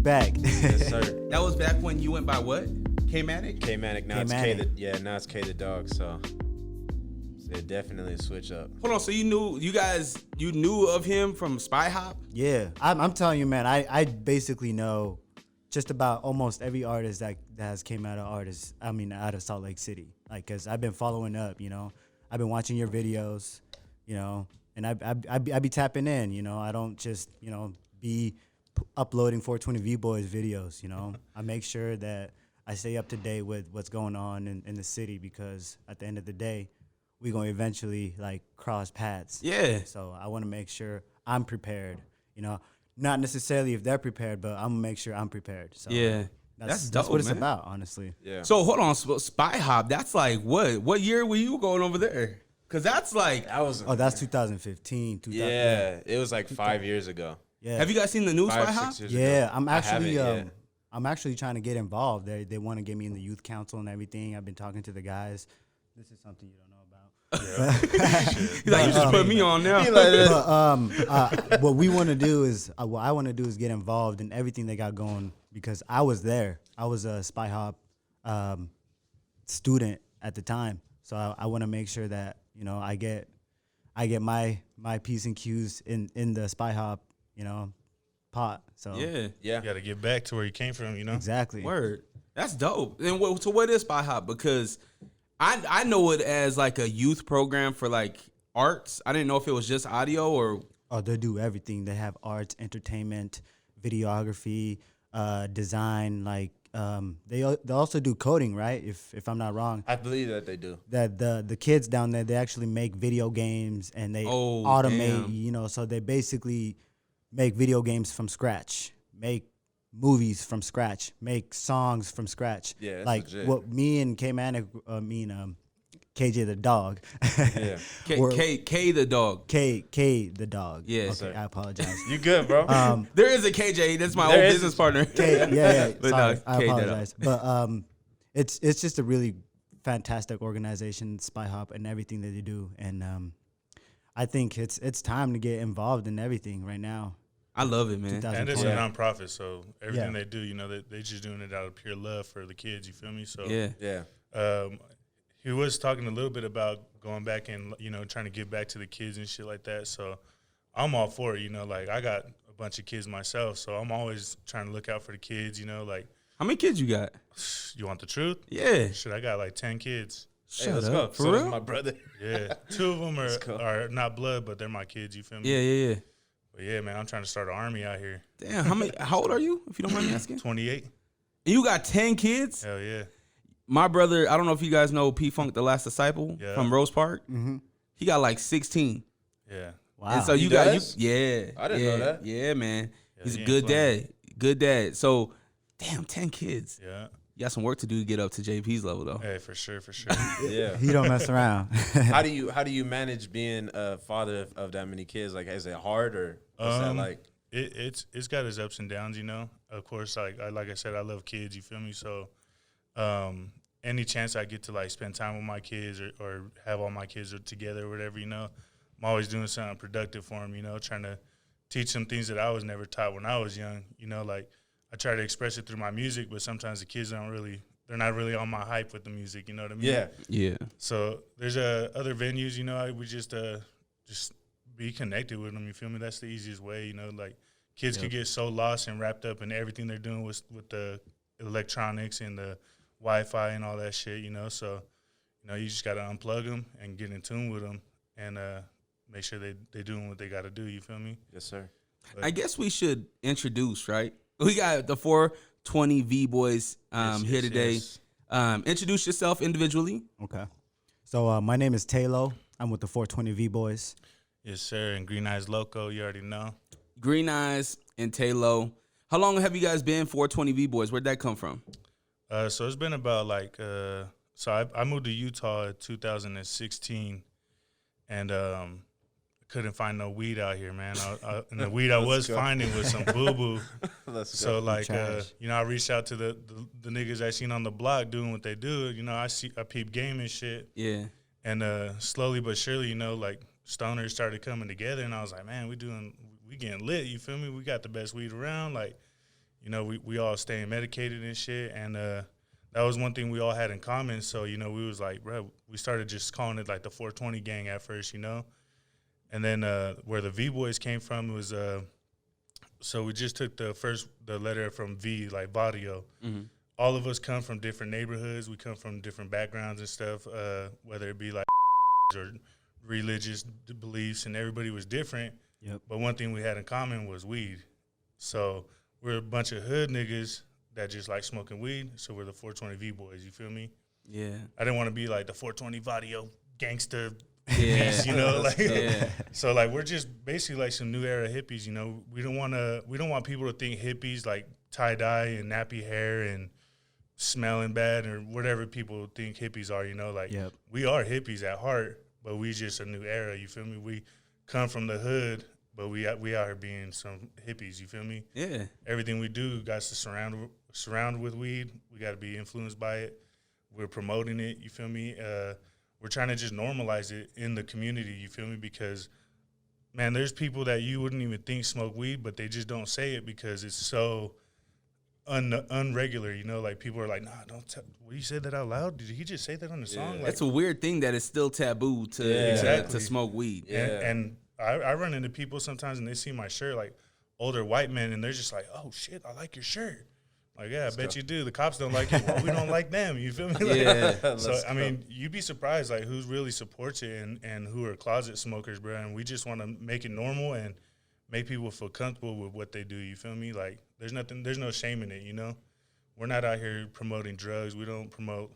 back. Yes, sir. That was back when you went by what? K-Manic? K-Manic. Now it's K-Manic. now it's K Tha Dawg. So it definitely a switch up. Hold on, so you knew of him from Spy Hop? Yeah, I'm telling you, man. I basically know just about almost every artist that has came out of Salt Lake City. Like, cause I've been following up. I've been watching your videos. And I be tapping in. I don't just be uploading 420veeboyyz videos. I make sure that I stay up to date with what's going on in the city, because at the end of the day, we gonna eventually like cross paths. Yeah. So I want to make sure I'm prepared. Not necessarily if they're prepared, but I'm gonna make sure I'm prepared. So Yeah. That's dope, what it's man. about, honestly. Yeah. So hold on, Spy Hop, that's like what? What year were you going over there? Because that's like... That's 2015. Yeah, it was like 5 years ago. Yeah. Have you guys seen the new Spy 5, Hop? 6 years Yeah, ago. I'm actually trying to get involved. They want to get me in the youth council and everything. I've been talking to the guys. This is something you don't know about. He's like, you just put me on now. What we want to do is, what I want to do is get involved in everything they got going, because I was there. I was a Spy Hop student at the time, so I want to make sure that I get my P's and Q's in the Spy Hop pot. So Yeah. You got to get back to where you came from, exactly. Word. That's dope. And so what is Spy Hop? Because I know it as like a youth program for like arts. I didn't know if it was just audio or... Oh, they do everything. They have arts, entertainment, videography, design. Like they also do coding, right? If I'm not wrong. I believe that they do. That the kids down there, they actually make video games and they automate. So they basically make video games from scratch, make movies from scratch, make songs from scratch. Yeah, that's like legit. what me and K-Manic, KJ the dog. Yeah. K the dog. K the dog. Yeah, okay, sir. I apologize. You good, bro? There is a KJ. That's my There old is- business partner. Yeah. But Sorry, no, I K the dog. apologize. But it's just a really fantastic organization, Spy Hop, and everything that they do. And I think it's time to get involved in everything right now. I love it, man. And it's a 2020. nonprofit, so everything Yeah. they do, they just doing it out of pure love for the kids. You feel me? So Yeah. Yeah. He was talking a little bit about going back and trying to give back to the kids and shit like that. So I'm all for it. Like I got a bunch of kids myself, so I'm always trying to look out for the kids. Like, How many kids you got? you want the truth? Yeah. Shit, I got like 10 kids. Hey, let's up. go. For So does real? my brother. Yeah, 2 of them cool. are not blood, but they're my kids. You feel me? Yeah. But yeah, man, I'm trying to start an army out here. Damn, how old are you, if you don't mind me asking? 28. And you got 10 kids? Hell yeah. My brother, I don't know if you guys know P-Funk, the Last Disciple Yeah. from Rose Park. Mm-hmm. He got like 16. Yeah. Wow. And so He you got does? yeah. I didn't know that. Yeah, man. Yeah, He's a he good ain't playing. dad. Good dad. So, damn, 10 kids. Yeah. You got some work to do to get up to JP's level though. Hey, for sure. Yeah. He don't mess around. How do you manage being a father of that many kids? Like, is it hard or what's that like? It's got its ups and downs, Of course, like I said, I love kids. You feel me? So, any chance I get to like spend time with my kids or have all my kids together or whatever, I'm always doing something productive for them. Trying to teach them things that I was never taught when I was young. Like I try to express it through my music, but sometimes the kids they're not really on my hype with the music. You know what I mean? Yeah. Yeah. So there's other venues. I would just be connected with them. You feel me? That's the easiest way. Like kids could get so lost and wrapped up in everything they're doing with the electronics and the Wi-Fi and all that shit. So you just got to unplug them and get in tune with them and make sure they doing what they got to do. You feel me? Yes, sir. I guess we should introduce, right? We got the 420veeboyyz here today. Yes. Introduce yourself individually. Okay. So my name is Taylo. I'm with the 420veeboyyz. Yes, sir. And Green Eyes Loco, you already know. Green Eyes and Taylo. How long have you guys been 420veeboyyz? Where'd that come from? So it's been about like so I moved to Utah in 2016, and couldn't find no weed out here, man. And the weed I was finding was some boo-boo. So like I reached out to the niggas I seen on the block doing what they do. I peep game and shit. Yeah. And slowly but surely, like stoners started coming together, and I was like, man, we getting lit. You feel me? We got the best weed around. Like, you know, we all staying medicated and shit. And that was one thing we all had in common. So, you know, we was like, bro, we started just calling it like the 420 gang at first, you know. And then where the V-Boys came from was, so we just took the letter from V, like Barrio. Mm-hmm. All of us come from different neighborhoods. We come from different backgrounds and stuff, whether it be like or religious beliefs, and everybody was different. Yep. But one thing we had in common was weed. So we're a bunch of hood niggas that just like smoking weed. So we're the 420 V-Boys, you feel me? Yeah. I didn't want to be like the 420 Vadio gangster Yeah. piece, you know? Like, Yeah. so like we're just basically like some new era hippies, you know? We don't want people to think hippies like tie-dye and nappy hair and smelling bad or whatever people think hippies are, you know? Like, Yep. we are hippies at heart, but we just a new era, you feel me? We come from the hood, but we out here being some hippies, you feel me? Yeah. Everything we do got to surround with weed. We got to be influenced by it. We're promoting it, you feel me? We're trying to just normalize it in the community, you feel me? Because, man, there's people that you wouldn't even think smoke weed, but they just don't say it because it's so unregular, you know? Like, people are like, nah, will you say that out loud? Did he just say that on the song? Like, That's a weird thing that it's still taboo to smoke weed. Yeah. And I run into people sometimes and they see my shirt, like older white men, and they're just like, oh, shit, I like your shirt. Like, yeah, I bet you do. The cops don't like it. Well, we don't like them. You feel me? Like, Yeah. So, I mean, you'd be surprised, like, who really supports it and who are closet smokers, bro. And we just want to make it normal and make people feel comfortable with what they do. You feel me? Like, there's no shame in it, you know? We're not out here promoting drugs. We don't promote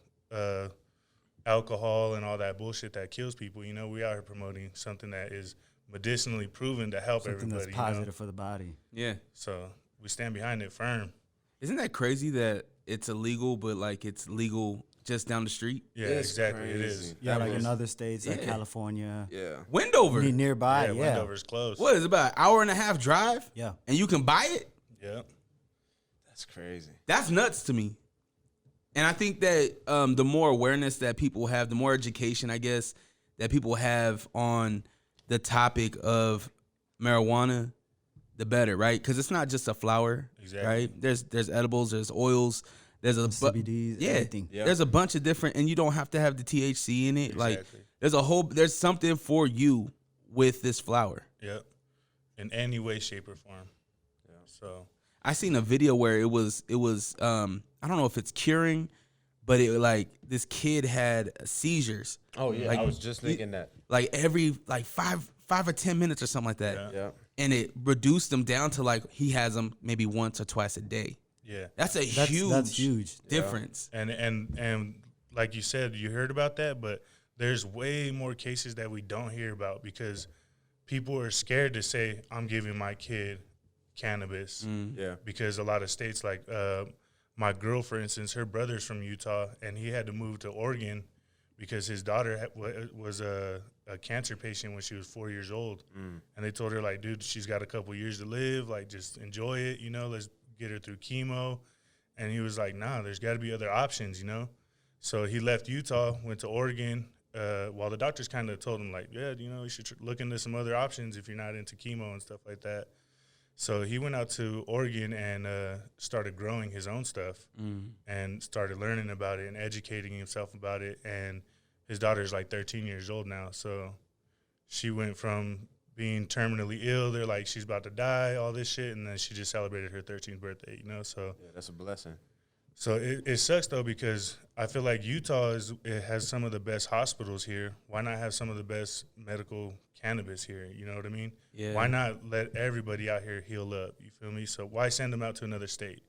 alcohol and all that bullshit that kills people. You know, we out here promoting something that is medicinally proven to help Something everybody. that's positive you know? for the body. Yeah. So we stand behind it firm. Isn't that crazy that it's illegal, but like it's legal just down the street? Yeah, It's exactly. It crazy. is. Yeah, That like is- in other states like Yeah. California. Yeah. Wendover. I mean, nearby, Yeah, yeah. Wendover's close. What is it, about an hour and a half drive? Yeah. And you can buy it? Yeah. That's crazy. That's nuts to me. And I think that the more awareness that people have, the more education, I guess, that people have on the topic of marijuana, the better, right? Because it's not just a flower, Exactly. right? There's edibles, there's oils, there's a CBDs, everything. Yeah. There's a bunch of different, and you don't have to have the THC in it. Like Exactly. there's something for you with this flower. Yep. In any way, shape, or form. Yeah. So. I seen a video where it was I don't know if it's curing, but it like this kid had seizures. Oh yeah, Like, I was just thinking that. Like every like five or 10 minutes or something like that. Yeah. Yeah. And it reduced them down to like he has them maybe once or twice a day. Yeah. That's That's huge. difference. And like you said, you heard about that, but there's way more cases that we don't hear about because people are scared to say, I'm giving my kid cannabis. Yeah. Because a lot of states, like my girl, for instance, her brother's from Utah, and he had to move to Oregon because his daughter was a cancer patient when she was 4 years old. And they told her, like, dude, she's got a couple years to live. Like, just enjoy it, you know, let's get her through chemo. And he was like, nah, there's got to be other options, you know. So he left Utah, went to Oregon, while the doctors kind of told him, like, yeah, you know, you should look into some other options if you're not into chemo and stuff like that. So he went out to Oregon and started growing his own stuff and started learning about it and educating himself about it. And his daughter's like 13 years old now. So she went from being terminally ill, they're like, she's about to die, all this shit. And then she just celebrated her 13th birthday, you know? So Yeah, that's a blessing. So it sucks, though, because I feel like Utah it has some of the best hospitals here. Why not have some of the best medical cannabis here? You know what I mean? Yeah. Why not let everybody out here heal up? You feel me? So why send them out to another state?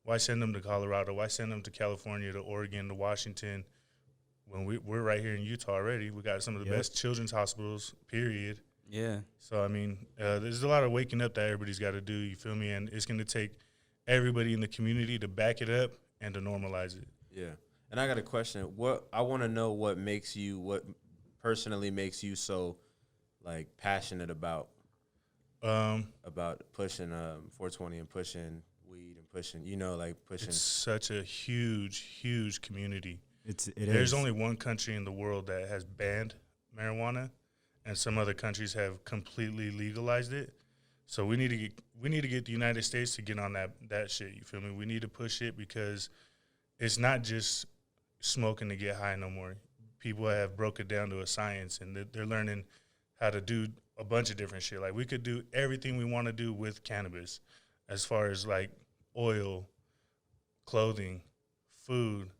Why send them to Colorado? Why send them to California, to Oregon, to Washington? When we're right here in Utah already. We got some of the best children's hospitals, period. Yeah. So, I mean, there's a lot of waking up that everybody's got to do, you feel me? And it's going to take everybody in the community to back it up and to normalize it. Yeah. And I got a question. I want to know what personally makes you so, like, passionate about pushing 420 and pushing weed and pushing, you know, like pushing. It's such a huge, huge community. There's only one country in the world that has banned marijuana, and some other countries have completely legalized it. So we need to get the United States to get on that shit. You feel me? We need to push it because it's not just smoking to get high no more. People have broke it down to a science, and they're learning how to do a bunch of different shit. Like we could do everything we want to do with cannabis, as far as like oil, clothing, food,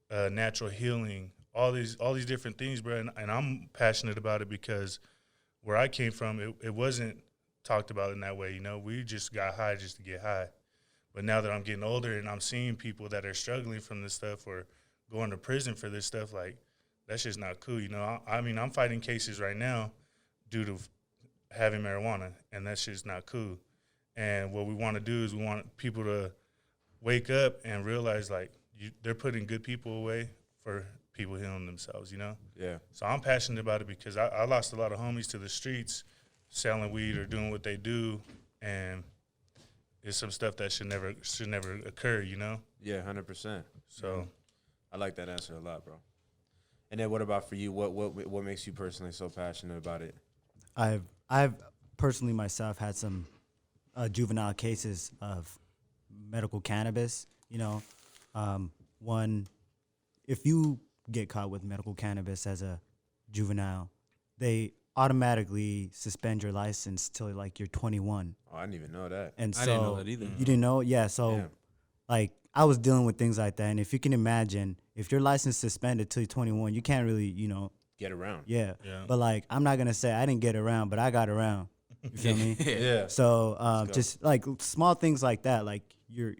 natural healing, all these different things, bro. And I'm passionate about it because where I came from, it wasn't talked about in that way, you know. We just got high just to get high. But now that I'm getting older and I'm seeing people that are struggling from this stuff or going to prison for this stuff, like, that's just not cool, you know. I mean, I'm fighting cases right now due to having marijuana, and that's just not cool. And what we want to do is we want people to wake up and realize, like, they're putting good people away for people healing themselves, you know? Yeah. So I'm passionate about it because I lost a lot of homies to the streets selling weed or doing what they do, and it's some stuff that should never occur, you know? Yeah, 100%. So I like that answer a lot, bro. And then what about for you? What makes you personally so passionate about it? I've personally myself had some juvenile cases of medical cannabis. You know, one, if you get caught with medical cannabis as a juvenile, they automatically suspend your license till like you're 21. Oh, I didn't even know that. And so I didn't know that either. You didn't know? Yeah. So Yeah. like I was dealing with things like that. And if you can imagine, if your license suspended till you're 21, you can't really, you know, Get around. yeah. Yeah. But like, I'm not going to say I didn't get around, but I got around. You feel me? Yeah. So just like small things like that, like you're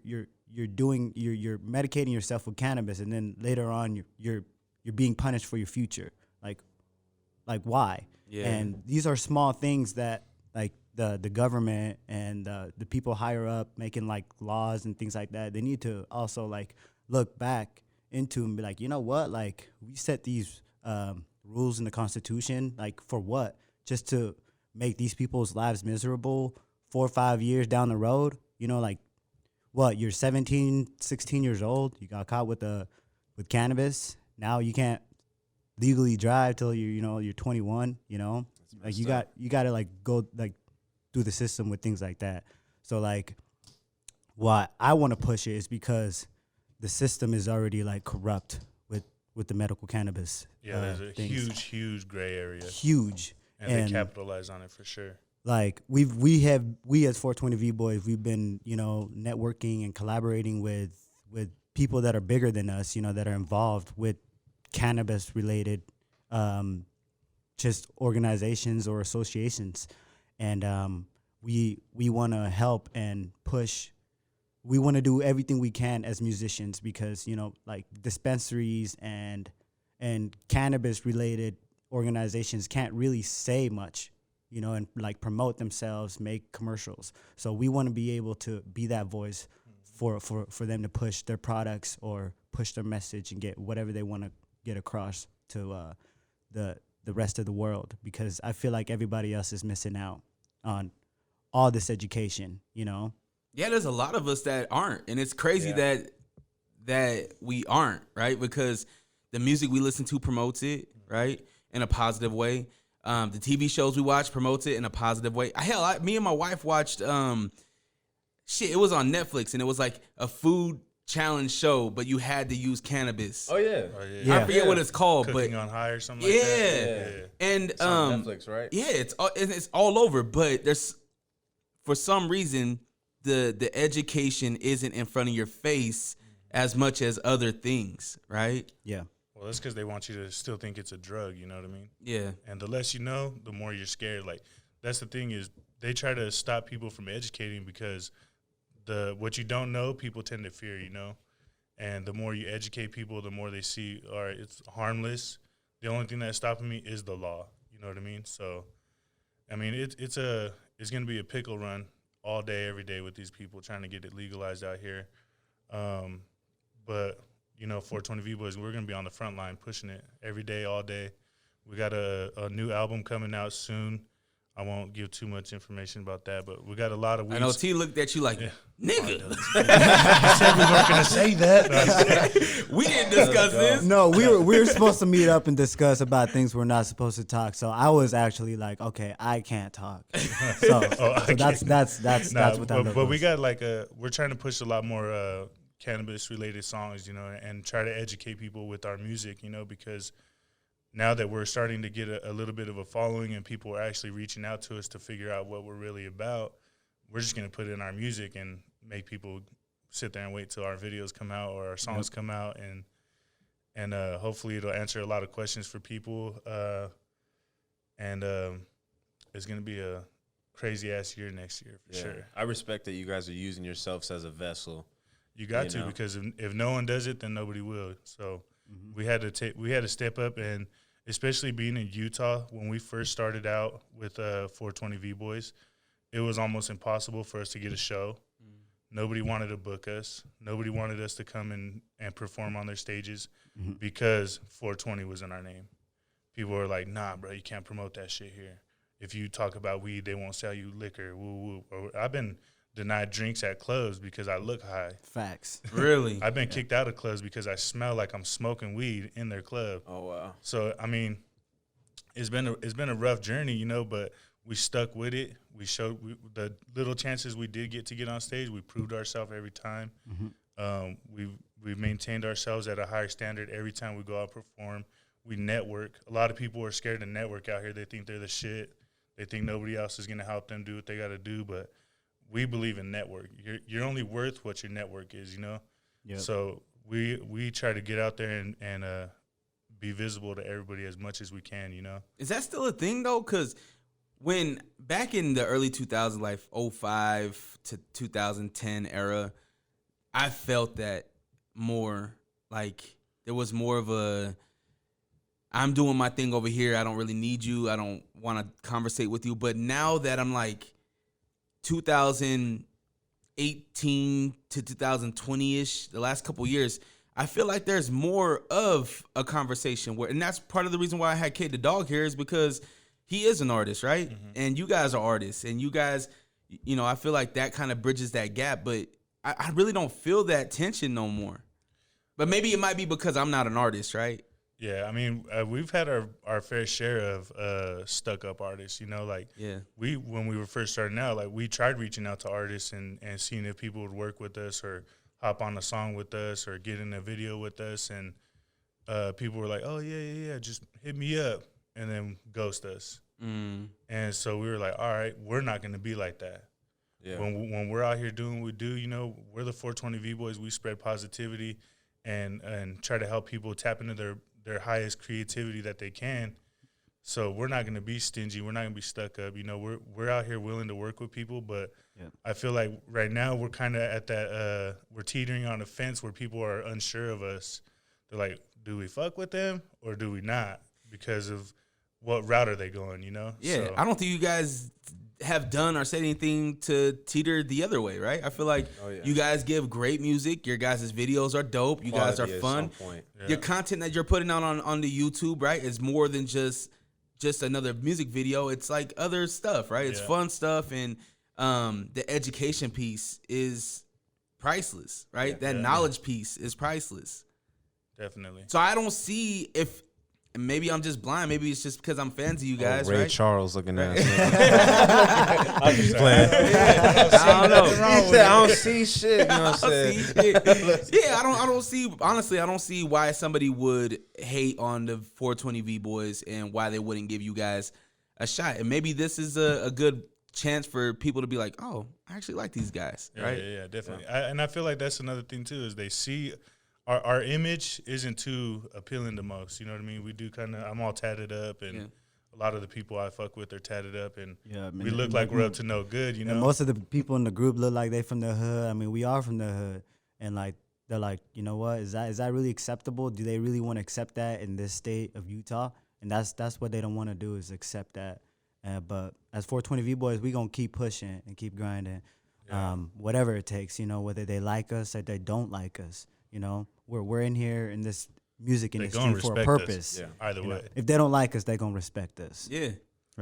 medicating yourself with cannabis, and then later on you're being punished for your future. Like why? Yeah. And these are small things that like the government and the people higher up making like laws and things like that, they need to also like look back into and be like, you know what? Like we set these rules in the Constitution, like for what? Just to make these people's lives miserable 4 or 5 years down the road? You know, like what? You're 17, 16 years old. You got caught with cannabis. Now you can't legally drive till you're 21. You know, like you got to like go like through the system with things like that. So like, why I want to push it is because the system is already like corrupt with the medical cannabis. Yeah, there's a things. huge gray area. Huge. And they capitalize on it for sure. Like we as 420veeboyyz, we've been, you know, networking and collaborating with people that are bigger than us, you know, that are involved with cannabis related just organizations or associations. And we want to help and push. We want to do everything we can as musicians because, you know, like dispensaries and cannabis related organizations can't really say much, you know, and like promote themselves, make commercials. So we want to be able to be that voice for them to push their products or push their message and get whatever they want to get across to the rest of the world, because I feel like everybody else is missing out on all this education, you know? Yeah, there's a lot of us that aren't, and it's crazy that we aren't, right? Because the music we listen to promotes it, right, in a positive way. The TV shows we watch promotes it in a positive way. Me and my wife watched it was on Netflix, and it was like a food challenge show, but you had to use cannabis. Oh yeah. I forget what it's called, Cooking but on High or something like that. yeah. And It's on Netflix, right? yeah, it's all over, but there's for some reason the education isn't in front of your face as much as other things, right? Yeah. Well, that's because they want you to still think it's a drug, you know what I mean? Yeah. And the less you know, the more you're scared. Like, that's the thing is they try to stop people from educating because what you don't know, people tend to fear, you know? And the more you educate people, the more they see, all right, it's harmless. The only thing that's stopping me is the law, you know what I mean? So, I mean, it's going to be a pickle run all day, every day with these people trying to get it legalized out here. But, you know, 420veeboyyz, we're going to be on the front line pushing it every day, all day. We got a new album coming out soon. I won't give too much information about that, but we got a lot of weeds. I know T looked at you like, nigga. You said we weren't gonna say that. We didn't discuss this. No, we were supposed to meet up and discuss about things we're not supposed to talk. So I was actually like, okay, I can't talk. So that's what that. But we got like we're trying to push a lot more cannabis related songs, you know, and try to educate people with our music, you know, because now that we're starting to get a little bit of a following and people are actually reaching out to us to figure out what we're really about, we're just going to put it in our music and make people sit there and wait till our videos come out or our songs come out. And hopefully it'll answer a lot of questions for people. And it's going to be a crazy-ass year next year for sure. I respect that you guys are using yourselves as a vessel. You got to, because if no one does it, then nobody will. So we had to step up, and especially being in Utah, when we first started out with 420veeboyyz, it was almost impossible for us to get a show. Nobody wanted to book us. Nobody wanted us to come and perform on their stages because 420 was in our name. People were like, nah, bro, you can't promote that shit here. If you talk about weed, they won't sell you liquor. Woo, woo. Or I've been denied drinks at clubs because I look high. Facts. Really? I've been kicked out of clubs because I smell like I'm smoking weed in their club. Oh wow. So I mean, it's been a rough journey, you know, but we stuck with it. We showed the little chances we did get on stage. We proved ourselves every time. We've maintained ourselves at a higher standard every time we go out and perform. We network. A lot of people are scared to network out here. They think they're the shit. They think nobody else is gonna help them do what they got to do, but we believe in network. You're only worth what your network is, you know? Yep. So we try to get out there and be visible to everybody as much as we can, you know? Is that still a thing, though? Because when back in the early 2000s, like 05 to 2010 era, I felt that more. Like there was more of a, I'm doing my thing over here. I don't really need you. I don't want to conversate with you. But now that I'm like, 2018 to 2020-ish, the last couple years, I feel like there's more of a conversation and that's part of the reason why I had Tha Dawg here is because he is an artist, right? And you guys are artists, and you guys, you know, I feel like that kind of bridges that gap, but I really don't feel that tension no more. But maybe it might be because I'm not an artist, right? Yeah, I mean, we've had our fair share of stuck-up artists, you know, like when we were first starting out, like we tried reaching out to artists and seeing if people would work with us or hop on a song with us or get in a video with us, and people were like, oh, yeah, just hit me up, and then ghost us. And so we were like, all right, we're not going to be like that. Yeah. When we're out here doing what we do, you know, we're the 420veeboyyz. We spread positivity and try to help people tap into their highest creativity that they can. So we're not going to be stingy. We're not going to be stuck up. You know, we're out here willing to work with people, but I feel like right now we're kind of at that, we're teetering on a fence where people are unsure of us. They're like, do we fuck with them or do we not? Because of what route are they going, you know? Yeah, so. I don't think you guys have done or said anything to teeter the other way, right? I feel like you guys give great music. Your guys' videos are dope. You guys are fun. Your content that you're putting out on the YouTube, right, is more than just another music video. It's like other stuff, right? It's fun stuff, and the education piece is priceless, right? That knowledge piece is priceless. Definitely. So I don't see if. And maybe I'm just blind. Maybe it's just because I'm fans of you guys, Ray right? Charles looking at us. I'm just playing. I don't know. He said, I don't see shit. You know what I'm saying? Yeah, I don't see. Honestly, I don't see why somebody would hate on the 420veeboyyz and why they wouldn't give you guys a shot. And maybe this is a good chance for people to be like, oh, I actually like these guys, right? Yeah, definitely. And I feel like that's another thing too, is they see. Our image isn't too appealing to most. You know what I mean? We do kind of. I'm all tatted up, and a lot of the people I fuck with are tatted up, and we look like we're up to no good. You know, most of the people in the group look like they from the hood. I mean, we are from the hood, and like they're like, you know what? Is that really acceptable? Do they really want to accept that in this state of Utah? And that's what they don't want to do is accept that. But as 420veeboyyz, we gonna keep pushing and keep grinding, whatever it takes. You know, whether they like us or they don't like us. You know, we're in here in this music industry for a purpose. Yeah, either way. If they don't like us, they're gonna respect us. Yeah.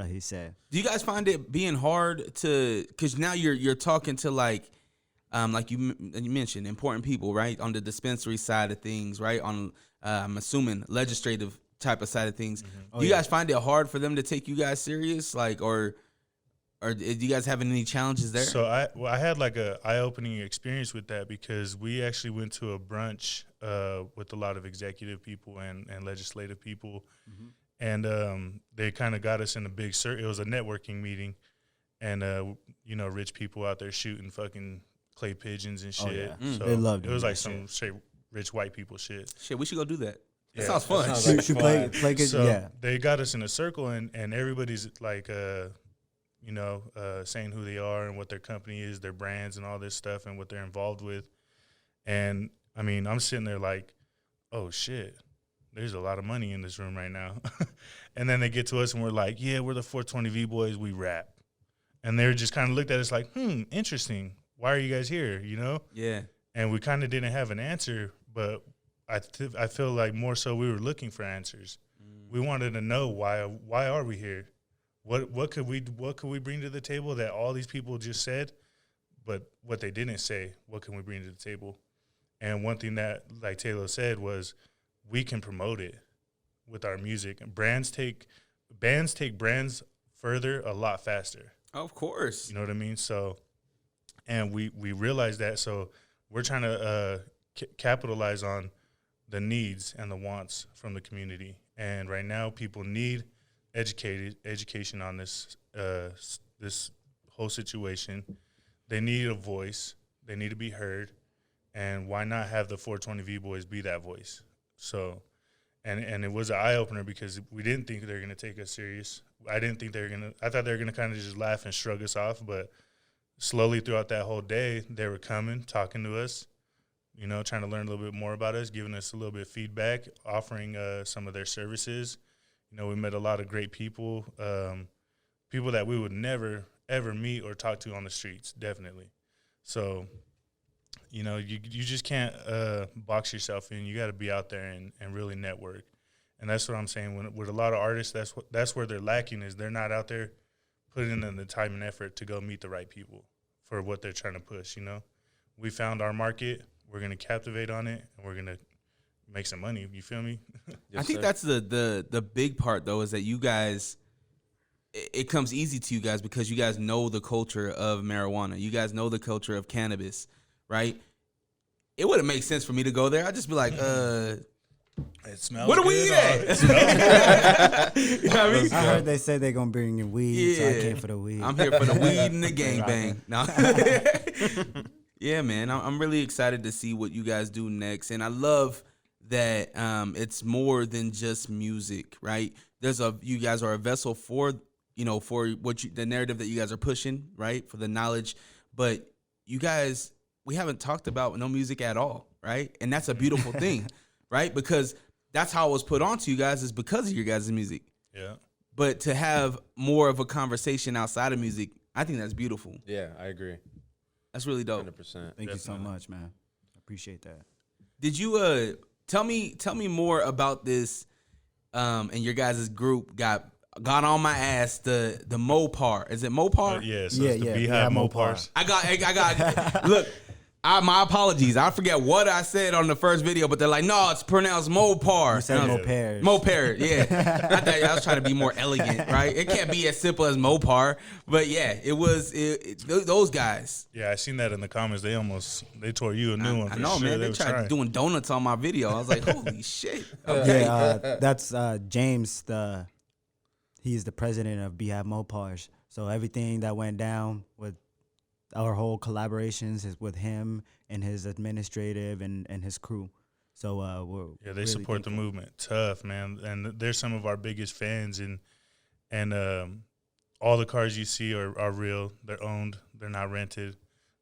Like he said. Do you guys find it being hard to, because now you're talking to like you mentioned, important people, right, on the dispensary side of things, right, on I'm assuming legislative type of side of things. Do you guys find it hard for them to take you guys serious, like, or do you guys have any challenges there? So I had like a eye-opening experience with that, because we actually went to a brunch with a lot of executive people and legislative people, and they kind of got us in a big circle. It was a networking meeting, and rich people out there shooting fucking clay pigeons and shit. So they loved it was it, like that some straight rich white people shit. Shit, we should go do that. That Yeah, sounds fun. that sounds like Should fun. play good. So Yeah. they got us in a circle, and everybody's like, saying who they are and what their company is, their brands and all this stuff and what they're involved with. And I mean, I'm sitting there like, oh shit, there's a lot of money in this room right now. And then they get to us and we're like, yeah, we're the 420veeboyyz, we rap. And they're just kind of looked at us like, interesting. Why are you guys here? Yeah. And we kind of didn't have an answer, but I feel like more so we were looking for answers. We wanted to know why are we here? What could we bring to the table that all these people just said, but what they didn't say, what can we bring to the table? And one thing that, like Taylo said, was we can promote it with our music. And bands take brands further a lot faster. Of course. You know what I mean? So, and we realized that. So we're trying to capitalize on the needs and the wants from the community. And right now, people need education on this whole situation. They need a voice. They need to be heard. And why not have the 420veeboyyz be that voice? So, and it was an eye opener, because we didn't think they were gonna take us serious. I didn't think I thought they were gonna kind of just laugh and shrug us off. But slowly throughout that whole day, they were coming, talking to us, trying to learn a little bit more about us, giving us a little bit of feedback, offering some of their services. We met a lot of great people, people that we would never, ever meet or talk to on the streets, definitely. So, you just can't box yourself in. You got to be out there and really network. And that's what I'm saying. With a lot of artists, that's where they're lacking, is they're not out there putting in the time and effort to go meet the right people for what they're trying to push, We found our market. We're going to captivate on it, and we're going to make some money. You feel me? I think that's the big part, though, is that you guys, it comes easy to you guys because you guys know the culture of marijuana. You guys know the culture of cannabis, right? It wouldn't make sense for me to go there. I'd just be like, It smells what do we good. eat at? It smells good. You know what I mean? I heard they say they're gonna bring in weed, so I Yeah. came for the weed. I'm here for the weed and the gangbang. No. Yeah, man. I'm really excited to see what you guys do next. And I love that it's more than just music, right? You guys are a vessel for the narrative that you guys are pushing, right? For the knowledge. But you guys, we haven't talked about no music at all, right? And that's a beautiful thing, right? Because that's how it was put onto you guys, is because of your guys' music. Yeah. But to have more of a conversation outside of music, I think that's beautiful. Yeah, I agree. That's really dope. 100%. Thank you so Definitely. much, man. I appreciate that. Did you tell me more about this? And your guys' group got on my ass. The Mopar, is it Mopar? Yeah, so Yeah, it's the yeah, Beehive Mopar. Mopars. I got. Look, my apologies. I forget what I said on the first video, but they're like, no, it's pronounced Mopar. You said And I was- Mopars. Mopar, yeah. I thought I was trying to be more elegant, right? It can't be as simple as Mopar, but yeah, it was those guys. Yeah, I seen that in the comments. They tore you a new one. I For know, sure. man. They were tried trying. doing donuts on my video. I was like, holy shit. Okay. Yeah, that's James. He's the president of Beehive Mopars. So everything that went down with our whole collaborations is with him and his administrative and his crew. So Yeah, they really support the thankful. movement. Tough, man. And they're some of our biggest fans. And all the cars you see are real. They're owned. They're not rented.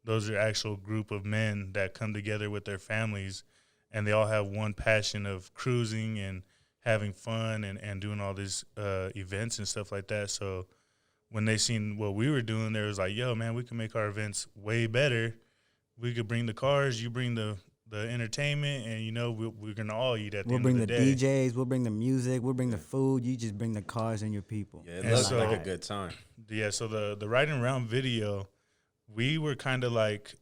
Those are actual group of men that come together with their families, and they all have one passion of cruising and having fun and doing all these events and stuff like that. So when they seen what we were doing, they was like, yo, man, we can make our events way better. We could bring the cars, you bring the the entertainment, and you know we're gonna all eat at the We'll end bring of the the day. DJs, we'll bring the music, we'll bring the food. You just bring the cars and your people. Yeah, it And looks so- like a good time. Yeah, so the riding around video, we were kind of like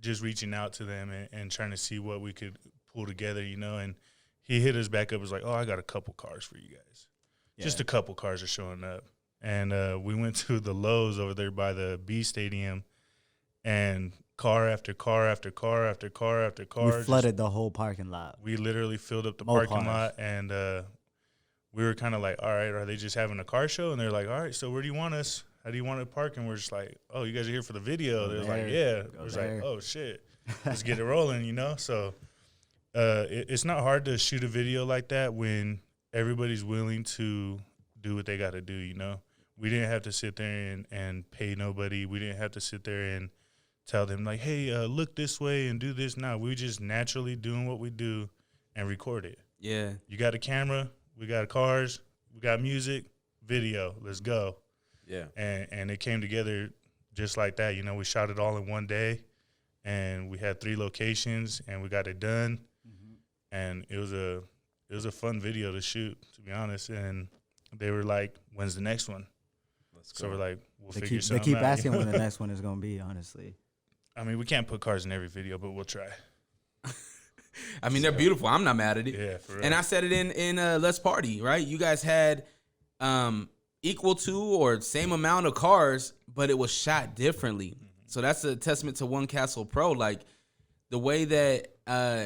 just reaching out to them and trying to see what we could pull together, you know. And he hit us back up, was like, "Oh, I got a couple cars for you guys. Just a couple cars are showing up." And we went to the Lowe's over there by the B Stadium, and car after car after car after car after car. We flooded the whole parking lot. We literally filled up the More parking cars. lot, and we were kind of like, all right, are they just having a car show? And they're like, all right, so where do you want us? How do you want to park? And we're just like, oh, you guys are here for the video. They're like, yeah. We're just like, oh, shit. Let's get it rolling, you know? So it's not hard to shoot a video like that when everybody's willing to do what they got to do, you know? We didn't have to sit there and pay nobody. We didn't have to sit there and tell them, like, hey, look this way and do this. No, we just naturally doing what we do and record it. Yeah. You got a camera, we got cars, we got music, video. Let's go. Yeah. And it came together just like that. You know, we shot it all in one day, and we had 3 locations, and we got it done. And it was a fun video to shoot, to be honest. And they were like, when's the next one? So we're like, we'll figure something out. They keep asking when the next one is going to be, honestly. I mean, we can't put cars in every video, but we'll try. I mean, they're beautiful. I'm not mad at it. Yeah, for real. And I said it in Let's Party, right? You guys had equal to or same amount of cars, but it was shot differently. So that's a testament to One Castle Pro. Like, the way that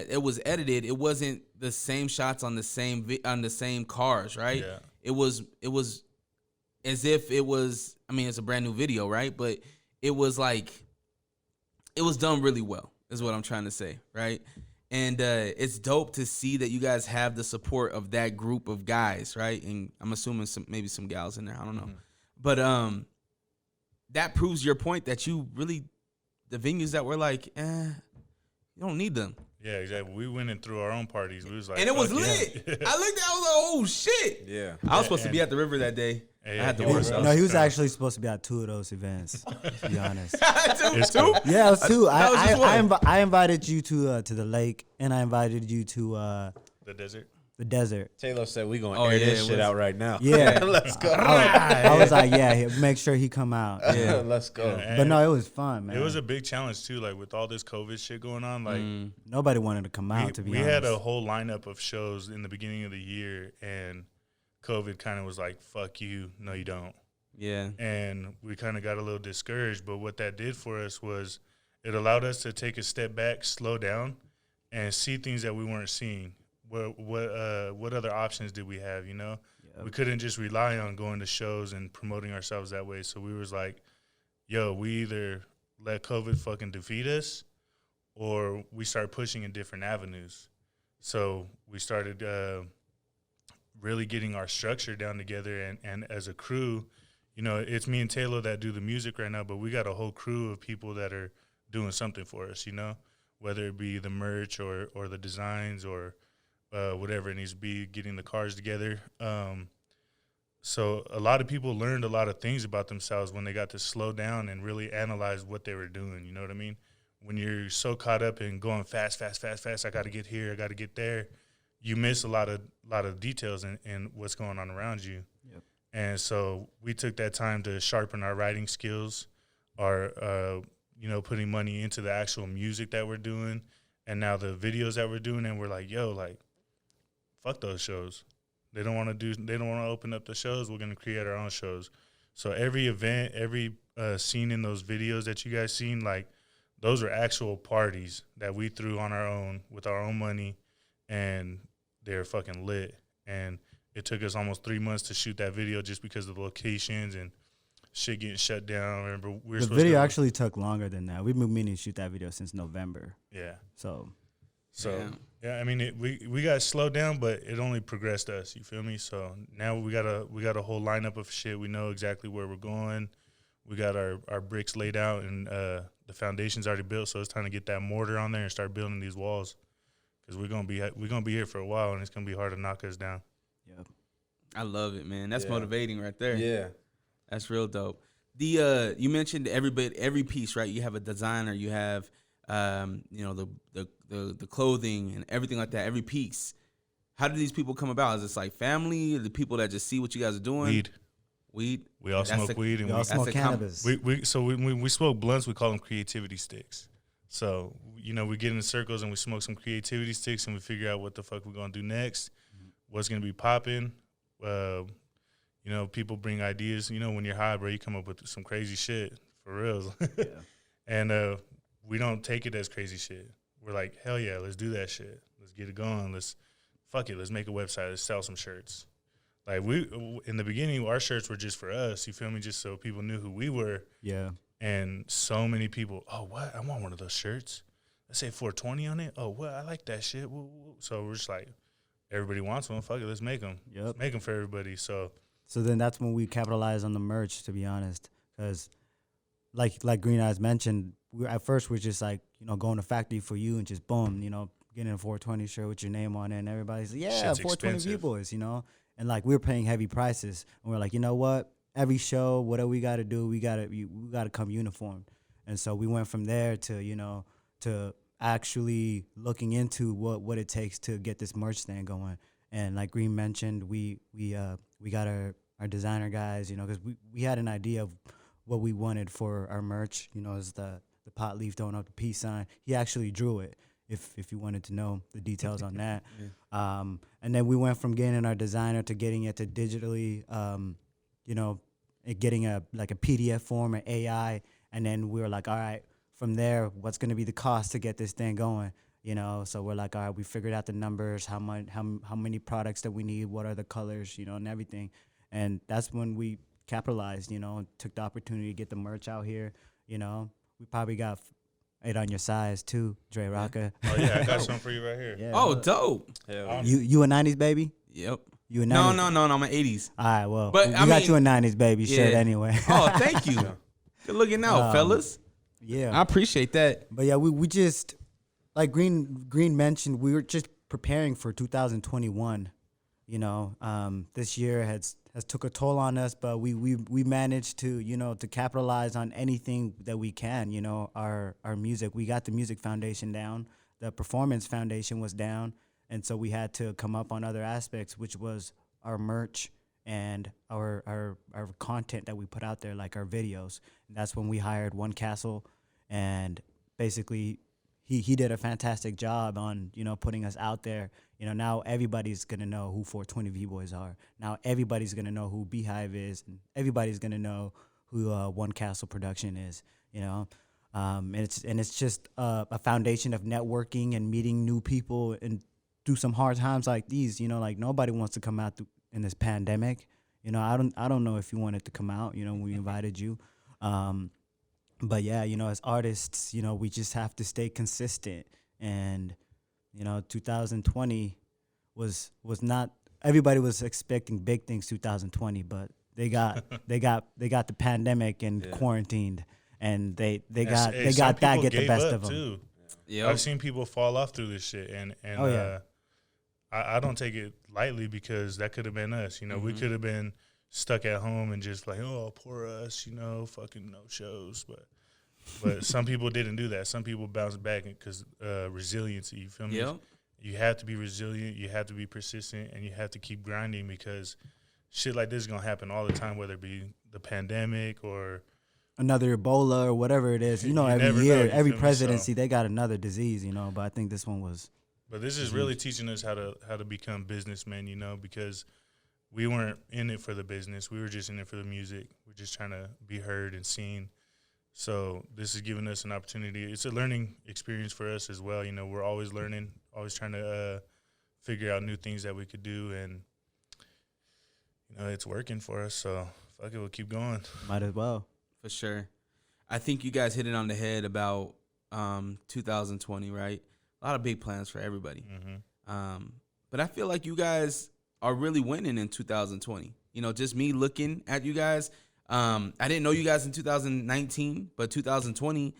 it was edited, it wasn't the same shots on the same cars, right? Yeah. It was as if it was, I mean, it's a brand new video, right? But it was like, it was done really well, is what I'm trying to say, right? And it's dope to see that you guys have the support of that group of guys, right? And I'm assuming maybe some gals in there, I don't know. But that proves your point that you really, the venues that were like, you don't need them. Yeah, exactly. We went in through our own parties. We was like, And it was fuck yeah. lit. I looked at it, I was like, oh, shit. Yeah. I was supposed to be at the river that day. Yeah, I had to yeah, work. bro. No, he was actually supposed to be at 2 of those events, to be honest. It's Two? cool. Yeah, it was 2. That was just one. I invited you to the lake, and I invited you to The desert. the desert. Taylor said we gonna Oh, air yeah, this it shit was- out right now. Yeah. Let's go. I was like, yeah, make sure he come out. Yeah. Let's go. Yeah, But no, it was fun, man. It was a big challenge too, like with all this COVID shit going on. Like Nobody wanted to come out, to be we honest. had a whole lineup of shows in the beginning of the year, and COVID kind of was like, "Fuck you, no, you don't." Yeah. And we kind of got a little discouraged. But what that did for us was it allowed us to take a step back, slow down, and see things that we weren't seeing. What other options did we have? You know, we couldn't just rely on going to shows and promoting ourselves that way. So we was like, yo, we either let COVID fucking defeat us, or we start pushing in different avenues. So we started really getting our structure down together, and as a crew, you know, it's me and Taylo that do the music right now, but we got a whole crew of people that are doing something for us, you know, whether it be the merch or the designs or whatever it needs to be, getting the cars together. So a lot of people learned a lot of things about themselves when they got to slow down and really analyze what they were doing, you know what I mean? When you're so caught up in going fast, I got to get here, I got to get there, you miss a lot of details in what's going on around you. Yep. And so we took that time to sharpen our writing skills, our putting money into the actual music that we're doing, and now the videos that we're doing, and we're like, yo, like, fuck those shows. They don't want to open up the shows. We're going to create our own shows. So every event, every scene in those videos that you guys seen, like, those are actual parties that we threw on our own with our own money, and they're fucking lit. And it took us almost 3 months to shoot that video just because of the locations and shit getting shut down. Remember, we were The supposed video to actually took longer than that. We've been meaning to shoot that video since November. Yeah. So Yeah, I mean, we got slowed down, but it only progressed us. You feel me? So now we got a whole lineup of shit. We know exactly where we're going. We got our bricks laid out, and the foundation's already built. So it's time to get that mortar on there and start building these walls, because we're gonna be here for a while, and it's gonna be hard to knock us down. Yep. I love it, man. That's Yeah. motivating right there. Yeah. That's real dope. The you mentioned every piece, right? You have a designer, you have you know, the clothing and everything like that, every piece. How do these people come about? Is this like family? The people that just see what you guys are doing? Weed. We all smoke weed, and we all smoke cannabis. When we smoke blunts, we call them creativity sticks. So, you know, we get in circles and we smoke some creativity sticks and we figure out what the fuck we're going to do next, what's going to be popping. You know, people bring ideas. You know, when you're high, bro, you come up with some crazy shit, for real. Yeah. And we don't take it as crazy shit. We're like, hell yeah, let's do that shit. Let's get it going. Let's make a website. Let's sell some shirts. Like, in the beginning, our shirts were just for us, you feel me, just so people knew who we were. Yeah. And so many people, oh, what? I want one of those shirts. Let's say 420 on it. Oh, what? I like that shit. So we're just like, everybody wants one. Fuck it, let's make them. Yep. Let's make them for everybody. So then that's when we capitalized on the merch, to be honest. Because like Green Eyes mentioned, at first we're just like, you know, going to factory for you and just boom, you know, getting a 420 shirt with your name on it. And everybody's like, yeah, 420 V-Boys, you know. And like, we were paying heavy prices, and we're like, you know what? Every show, whatever we got to do, we got to come uniform. And so we went from there to, you know, to actually looking into what it takes to get this merch stand going. And like Green mentioned, we got our designer guys, you know, because we had an idea of what we wanted for our merch, you know, as the pot leaf throwing up the peace sign. He actually drew it. If you wanted to know the details on that. Yeah. And then we went from getting our designer to getting it to digitally, you know, getting a PDF form, an AI, and then we were like, all right, from there, what's going to be the cost to get this thing going? You know, so we're like, all right, we figured out the numbers, how many products that we need, what are the colors, you know, and everything. And that's when we capitalized, you know, and took the opportunity to get the merch out here. You know, we probably got it on your size too, DreRawka. Oh yeah, I got some for you right here. Yeah, oh, dope. You a 90s baby? Yep. You a 90s? No, I'm an 80s. All right, well, we got you a 90s baby shirt anyway. Oh, thank you. Good looking out, fellas. Yeah, I appreciate that. But yeah, we just, like Green mentioned, we were just preparing for 2021. You know, this year has took a toll on us, but we managed to, you know, to capitalize on anything that we can. You know, our music, we got the music foundation down, the performance foundation was down, and so we had to come up on other aspects, which was our merch and our content that we put out there, like our videos. And that's when we hired One Castle, and basically he did a fantastic job on, you know, putting us out there. You know, now everybody's going to know who 420 V-Boys are. Now everybody's going to know who Beehive is, and everybody's going to know who One Castle Production is, you know. And it's just a foundation of networking and meeting new people and through some hard times like these, you know, like nobody wants to come out in this pandemic. You know, I don't know if you wanted to come out, you know, we invited you. But yeah, you know, as artists, you know, we just have to stay consistent. And, you know, 2020 was not, everybody was expecting big things 2020, but they got the pandemic and quarantined, and they got that get the best of them. Too. Yeah, I've seen people fall off through this shit, and I don't take it lightly, because that could have been us. You know, we could have been stuck at home and just like, oh, poor us, you know, fucking no shows. But some people didn't do that. Some people bounced back because resiliency. You feel me? Yep. You have to be resilient. You have to be persistent, and you have to keep grinding, because shit like this is gonna happen all the time, whether it be the pandemic or another Ebola or whatever it is. You know, every year, every presidency, they got another disease. You know, but I think this one was. But this is really teaching us how to become businessmen. You know, because we weren't in it for the business. We were just in it for the music. We're just trying to be heard and seen. So this is giving us an opportunity. It's a learning experience for us as well. You know, we're always learning, always trying to figure out new things that we could do. And, you know, it's working for us. So, fuck it, we'll keep going. Might as well. For sure. I think you guys hit it on the head about 2020, right? A lot of big plans for everybody. Mm-hmm. But I feel like you guys are really winning in 2020. You know, just me looking at you guys, I didn't know you guys in 2019, but 2020,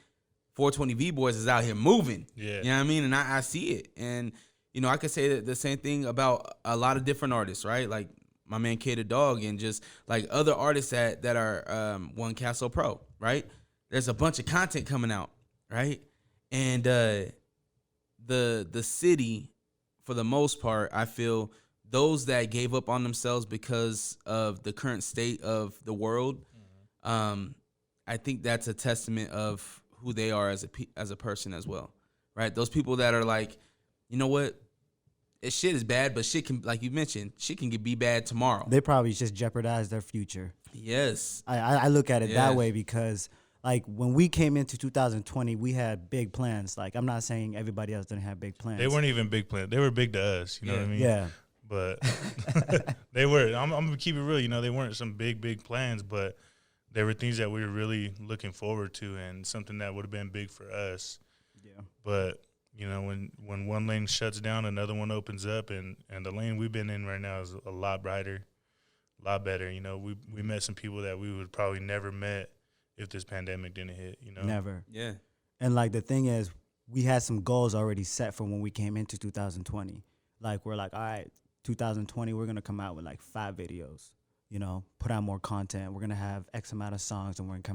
420 V-Boys is out here moving. Yeah. You know what I mean? And I see it. And, you know, I could say the same thing about a lot of different artists, right? Like my man Tha Dawg, and just like other artists that are One Castle Pro, right? There's a bunch of content coming out, right? And the city, for the most part, I feel those that gave up on themselves because of the current state of the world, I think that's a testament of who they are as a person as well, right? Those people that are like, you know what, shit is bad, but shit can, like you mentioned, shit can be bad tomorrow. They probably just jeopardize their future. Yes. I look at it that way because, like, when we came into 2020, we had big plans. Like, I'm not saying everybody else didn't have big plans. They weren't even big plans. They were big to us. You know what I mean? Yeah. But they were. I'm going to keep it real. You know, they weren't some big plans, but they were things that we were really looking forward to and something that would have been big for us. Yeah. But, you know, when one lane shuts down, another one opens up, and the lane we've been in right now is a lot brighter, a lot better. You know, we met some people that we would probably never met if this pandemic didn't hit, you know? Never. Yeah. And, like, the thing is, we had some goals already set for when we came into 2020. Like, we're like, all right, 2020, we're going to come out with, like, 5 videos, you know, put out more content. We're going to have X amount of songs, and we're going to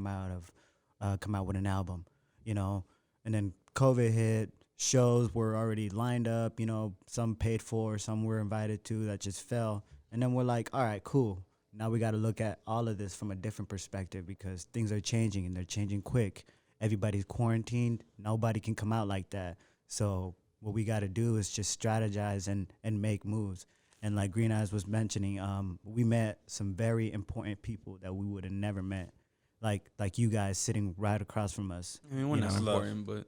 come out with an album, you know? And then COVID hit. Shows were already lined up, you know, some paid for, some were invited to that just fell. And then we're like, all right, cool. Now we got to look at all of this from a different perspective because things are changing and they're changing quick. Everybody's quarantined. Nobody can come out like that. So what we got to do is just strategize and make moves. And like Green Eyes was mentioning, we met some very important people that we would have never met, like you guys sitting right across from us. I mean, we're not important, but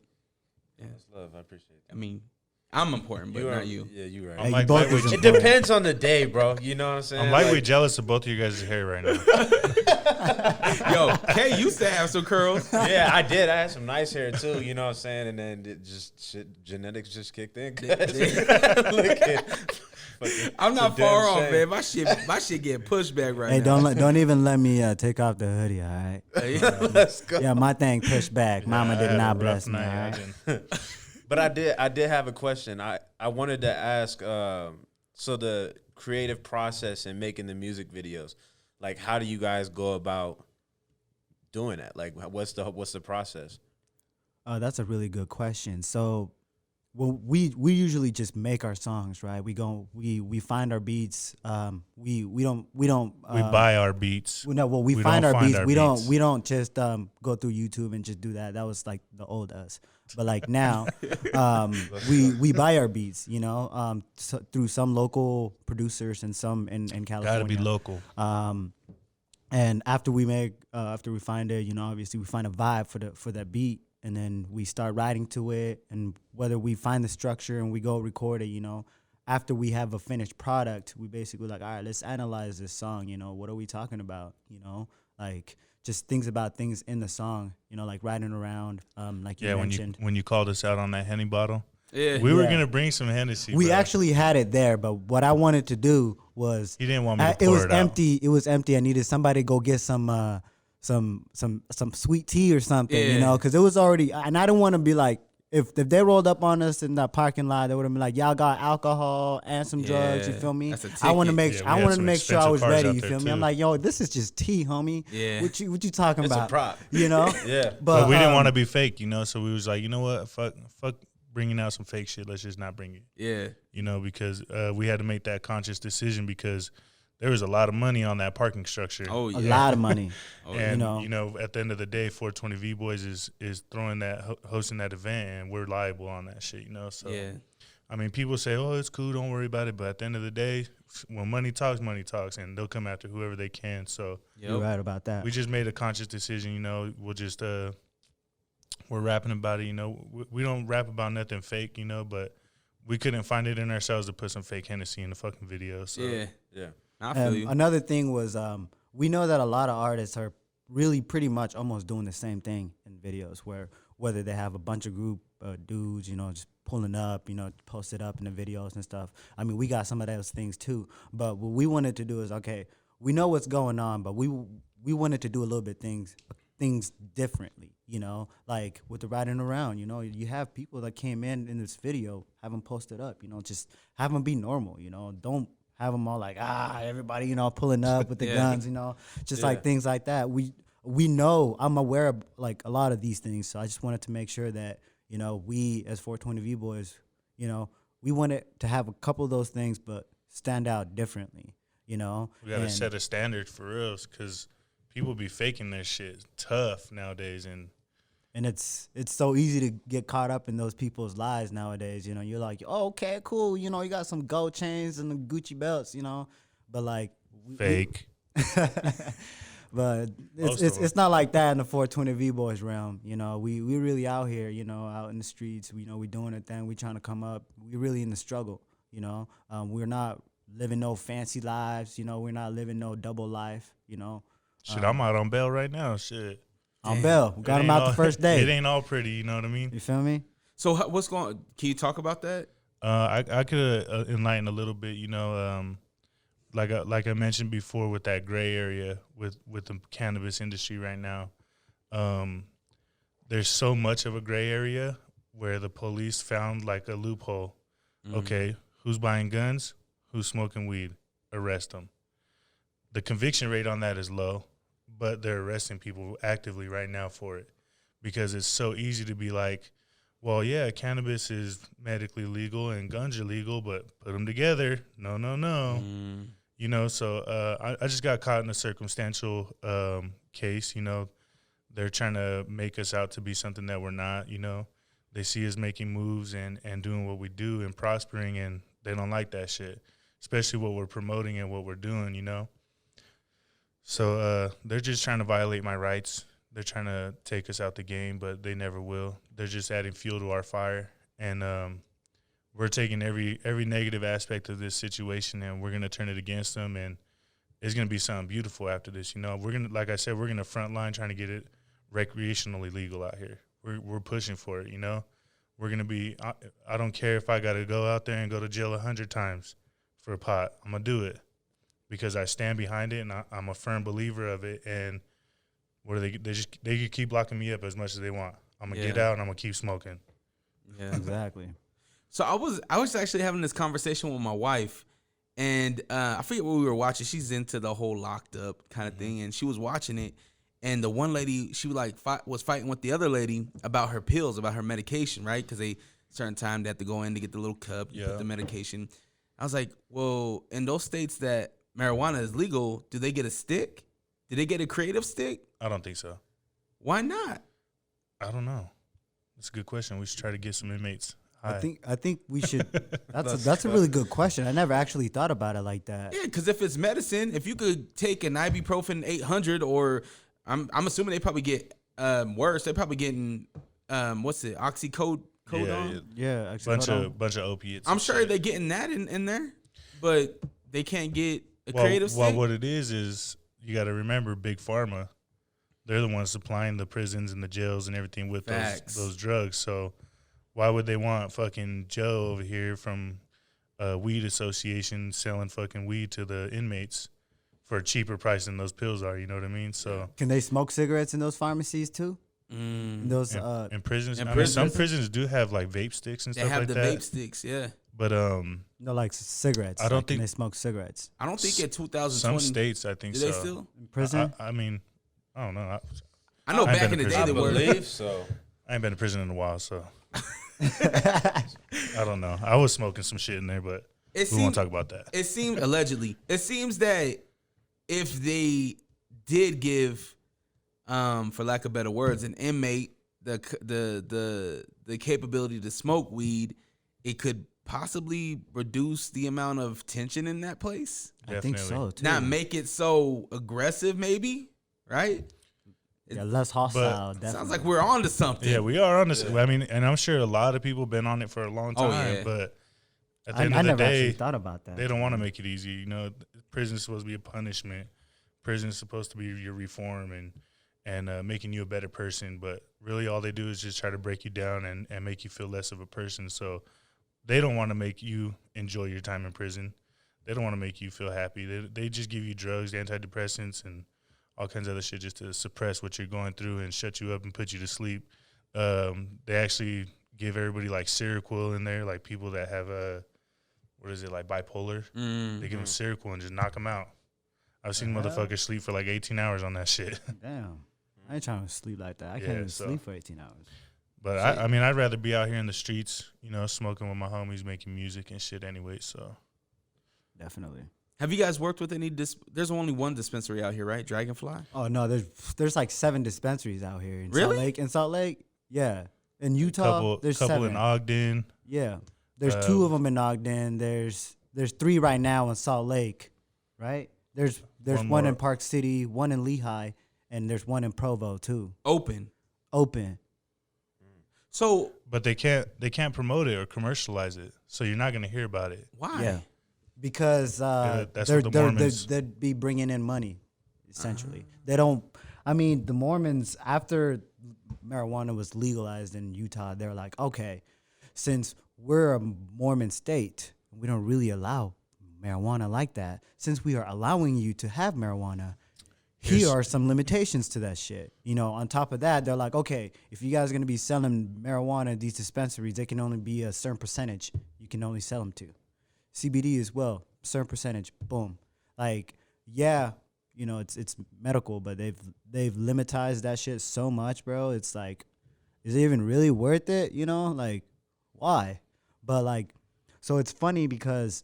yeah, it's love. I appreciate that. I mean, I'm important, but not you. Yeah, you're right. Hey, Like, It depends on the day, bro. You know what I'm saying? I'm lightly jealous of both of you guys' hair right now. Yo, Kay used to have some curls. Yeah, I did. I had some nice hair too. You know what I'm saying? And then it just genetics just kicked in. Look at. I'm not far off, man. My shit get pushed back right now. Hey, don't even let me take off the hoodie, all right? Let's go. Yeah, my thing pushed back. Mama did not bless me. All Night. right? But I did have a question. I wanted to ask. So the creative process in making the music videos, like, how do you guys go about doing that? Like, what's the process? That's a really good question. So, well, we usually just make our songs, right? We find our beats. We buy our beats. We find our beats. We don't just go through YouTube and just do that. That was like the old us. But like now, we buy our beats, you know, through some local producers and some in California. Gotta be local. And after we find it, you know, obviously we find a vibe for that beat. And then we start writing to it, and whether we find the structure and we go record it, you know, after we have a finished product, we basically like, all right, let's analyze this song, you know, what are we talking about, you know, like just things about things in the song, you know, like riding around, like you mentioned. when you called us out on that Henny bottle, Yeah. we were gonna bring some Hennessy. We bro. actually had it there, but what I wanted to do was He didn't want me to it pour was it out. empty. It was empty. I needed somebody to go get some sweet tea or something, you know, because it was already. And I didn't want to be like, if they rolled up on us in that parking lot, they would have been like, y'all got alcohol and some drugs. You feel me? That's a I want to ticket. make Yeah, we I had wanted to some make sure I was expensive cars ready. out You there, feel me? I'm too. like, yo, this is just tea, homie. Yeah. What you talking It's about? a prop. You know? Yeah. But we didn't want to be fake, you know. So we was like, you know what? Fuck bringing out some fake shit. Let's just not bring it. Yeah. You know, because we had to make that conscious decision because there was a lot of money on that parking structure. Oh yeah. A lot of money. And you at the end of the day, 420veeboyyz is throwing that hosting that event, and we're liable on that shit. You know, so Yeah. I mean, people say, "Oh, it's cool, don't worry about it," but at the end of the day, when money talks, and they'll come after whoever they can. So You're right about that. we just made a conscious decision. You know, we'll just we're rapping about it. You know, we don't rap about nothing fake. You know, but we couldn't find it in ourselves to put some fake Hennessy in the fucking video. So Yeah. Yeah. I feel you. Another thing was we know that a lot of artists are really pretty much almost doing the same thing in videos, where whether they have a bunch of group dudes, you know, just pulling up, you know, posted up in the videos and stuff. I mean, we got some of those things too. But what we wanted to do is, okay, we know what's going on, but we wanted to do a little bit things differently, you know, like with the riding around, you know, you have people that came in this video, have them posted up, you know, just have them be normal, you know, don't have them all like, everybody, you know, pulling up with the guns, you know, just like things like that. We know, I'm aware of like a lot of these things. So I just wanted to make sure that, You know, we as 420V boys, you know, we wanted to have a couple of those things, but stand out differently. You know, We gotta set a standard for reals, because people be faking their shit tough nowadays, and it's so easy to get caught up in those people's lies nowadays. You know, you're like, oh, okay, cool. You know, you got some gold chains and the Gucci belts. You know, but like fake. But it's not like that in the 420V boys realm. You know, we really out here. You know, out in the streets. You know, we doing a thing. We trying to come up. We really in the struggle. You know, we're not living no fancy lives. You know, we're not living no double life. You know, Shit, I'm out on bail right now. Shit. on bail. We got him out the first day. It ain't all pretty, you know what I mean? You feel me? So what's going? Can you talk about that? I could enlighten a little bit, you know, like I mentioned before with that gray area with the cannabis industry right now. There's so much of a gray area where the police found like a loophole. Mm-hmm. Okay, who's buying guns? Who's smoking weed? Arrest them. The conviction rate on that is low, but they're arresting people actively right now for it because it's so easy to be like, well, yeah, cannabis is medically legal and guns are legal, but put them together. No. Mm. You know, so I just got caught in a circumstantial case, you know. They're trying to make us out to be something that we're not, you know. They see us making moves and doing what we do and prospering, and they don't like that shit, especially what we're promoting and what we're doing, you know. So they're just trying to violate my rights. They're trying to take us out the game, but they never will. They're just adding fuel to our fire, and we're taking every negative aspect of this situation, and we're gonna turn it against them, and it's gonna be something beautiful after this. You know, we're gonna, like I said, we're gonna front line trying to get it recreationally legal out here. We're pushing for it. You know, we're gonna be. I don't care if I gotta go out there and go to jail 100 times for a pot. I'm gonna do it because I stand behind it, and I'm a firm believer of it. And what are they can keep locking me up as much as they want. I'm gonna get out and I'm gonna keep smoking. Yeah, Exactly. So I was actually having this conversation with my wife, and I forget what we were watching. She's into the whole locked up kind of thing, and she was watching it. And the one lady, she was fighting with the other lady about her pills, about her medication, right? Because certain time they have to go in to get the little cup, you put the medication. I was like, well, in those states that marijuana is legal, do they get a stick? Do they get a creative stick? I don't think so. Why not? I don't know. That's a good question. We should try to get some inmates high. I think we should. That's a really good question. I never actually thought about it like that. Yeah, because if it's medicine, if you could take an ibuprofen 800, or I'm assuming they probably get worse. They're probably getting oxycodone. Yeah, bunch of opiates. I'm sure they're getting that in there, but they can't get a creative stick. Well, what it is you got to remember, Big Pharma, they're the ones supplying the prisons and the jails and everything with those drugs. So why would they want fucking Joe over here from a weed association selling fucking weed to the inmates for a cheaper price than those pills are? You know what I mean? So can they smoke cigarettes in those pharmacies too? Those in prisons. I mean, some prisons do have like vape sticks and stuff like that. They have the vape sticks, yeah. But no, like cigarettes. I don't think they smoke cigarettes. I don't think in 2020. Some states, I think do so. they still in prison? I mean, I don't know. I know back in the day they were. I believe so. I ain't been to prison in a while, so I don't know. I was smoking some shit in there, but we won't talk about that. It seemed allegedly. It seems that if they did give, for lack of better words, an inmate the capability to smoke weed, it could possibly reduce the amount of tension in that place. I think so too. Not make it so aggressive, maybe, right? Yeah, less hostile. Definitely. Sounds like we're on to something. Yeah, we are on this. I mean, and I'm sure a lot of people been on it for a long time. But at the end of the never day, actually thought about that. They don't want to make it easy. You know, prison is supposed to be a punishment. Prison is supposed to be your reform and making you a better person. But really, all they do is just try to break you down and make you feel less of a person. So they don't want to make you enjoy your time in prison. They don't want to make you feel happy. They just give you drugs, antidepressants, and all kinds of other shit just to suppress what you're going through and shut you up and put you to sleep. They actually give everybody like Seroquel in there, like people that have like bipolar. Mm-hmm. They give them Seroquel and just knock them out. I've seen motherfuckers sleep for like 18 hours on that shit. Damn. I ain't trying to sleep like that. I can't even sleep for 18 hours. But I mean, I'd rather be out here in the streets, you know, smoking with my homies, making music and shit anyway. So Definitely. Have you guys worked with any? There's only one dispensary out here, right? Dragonfly. Oh no, there's like 7 dispensaries out here in Really? Salt Lake. In Salt Lake, yeah. In Utah, there's couple 7. in Ogden. Yeah, there's 2 of them in Ogden. There's 3 right now in Salt Lake, right? There's one in Park City, one in Lehigh, and there's one in Provo too. Open. So, But they can't promote it or commercialize it, so you're not gonna hear about it. why? Yeah, because that's what the Mormons. they'd be bringing in money, essentially. They don't. I mean, the Mormons, after marijuana was legalized in Utah, they're like, okay, since we're a Mormon state, we don't really allow marijuana like that. Since we are allowing you to have marijuana, here are some limitations to that shit. You know, on top of that, they're like, okay, if you guys are going to be selling marijuana at these dispensaries, they can only be a certain percentage you can only sell them to. CBD as well, certain percentage, boom. Like, yeah, you know, it's medical, but they've limitized that shit so much, bro. It's like, is it even really worth it? You know, like, why? But like, so it's funny because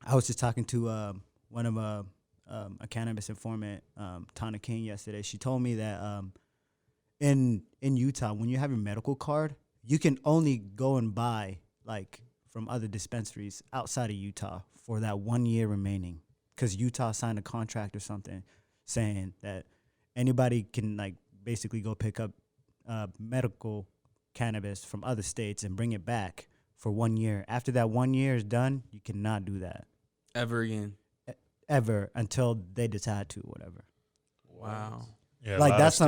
I was just talking to one of a cannabis informant, Tana King, yesterday. She told me that in Utah, when you have your medical card, you can only go and buy like from other dispensaries outside of Utah for that 1 year remaining, because Utah signed a contract or something saying that anybody can like basically go pick up medical cannabis from other states and bring it back for 1 year. After that 1 year is done, you cannot do that Ever again. ever until they decide to, whatever. Wow. Yeah, Like that's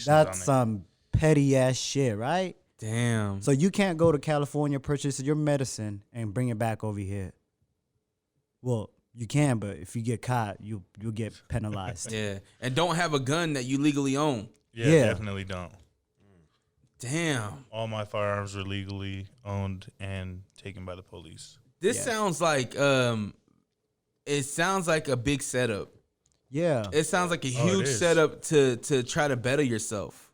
that's some petty ass shit, right? Damn. So you can't go to California, purchase your medicine, and bring it back over here. Well, you can, but if you get caught, you'll get penalized. Yeah. And don't have a gun that you legally own. Yeah. Definitely don't. Damn. All my firearms were legally owned and taken by the police. This sounds like it sounds like a big setup. Yeah. It sounds like a it huge is. setup to try to better yourself.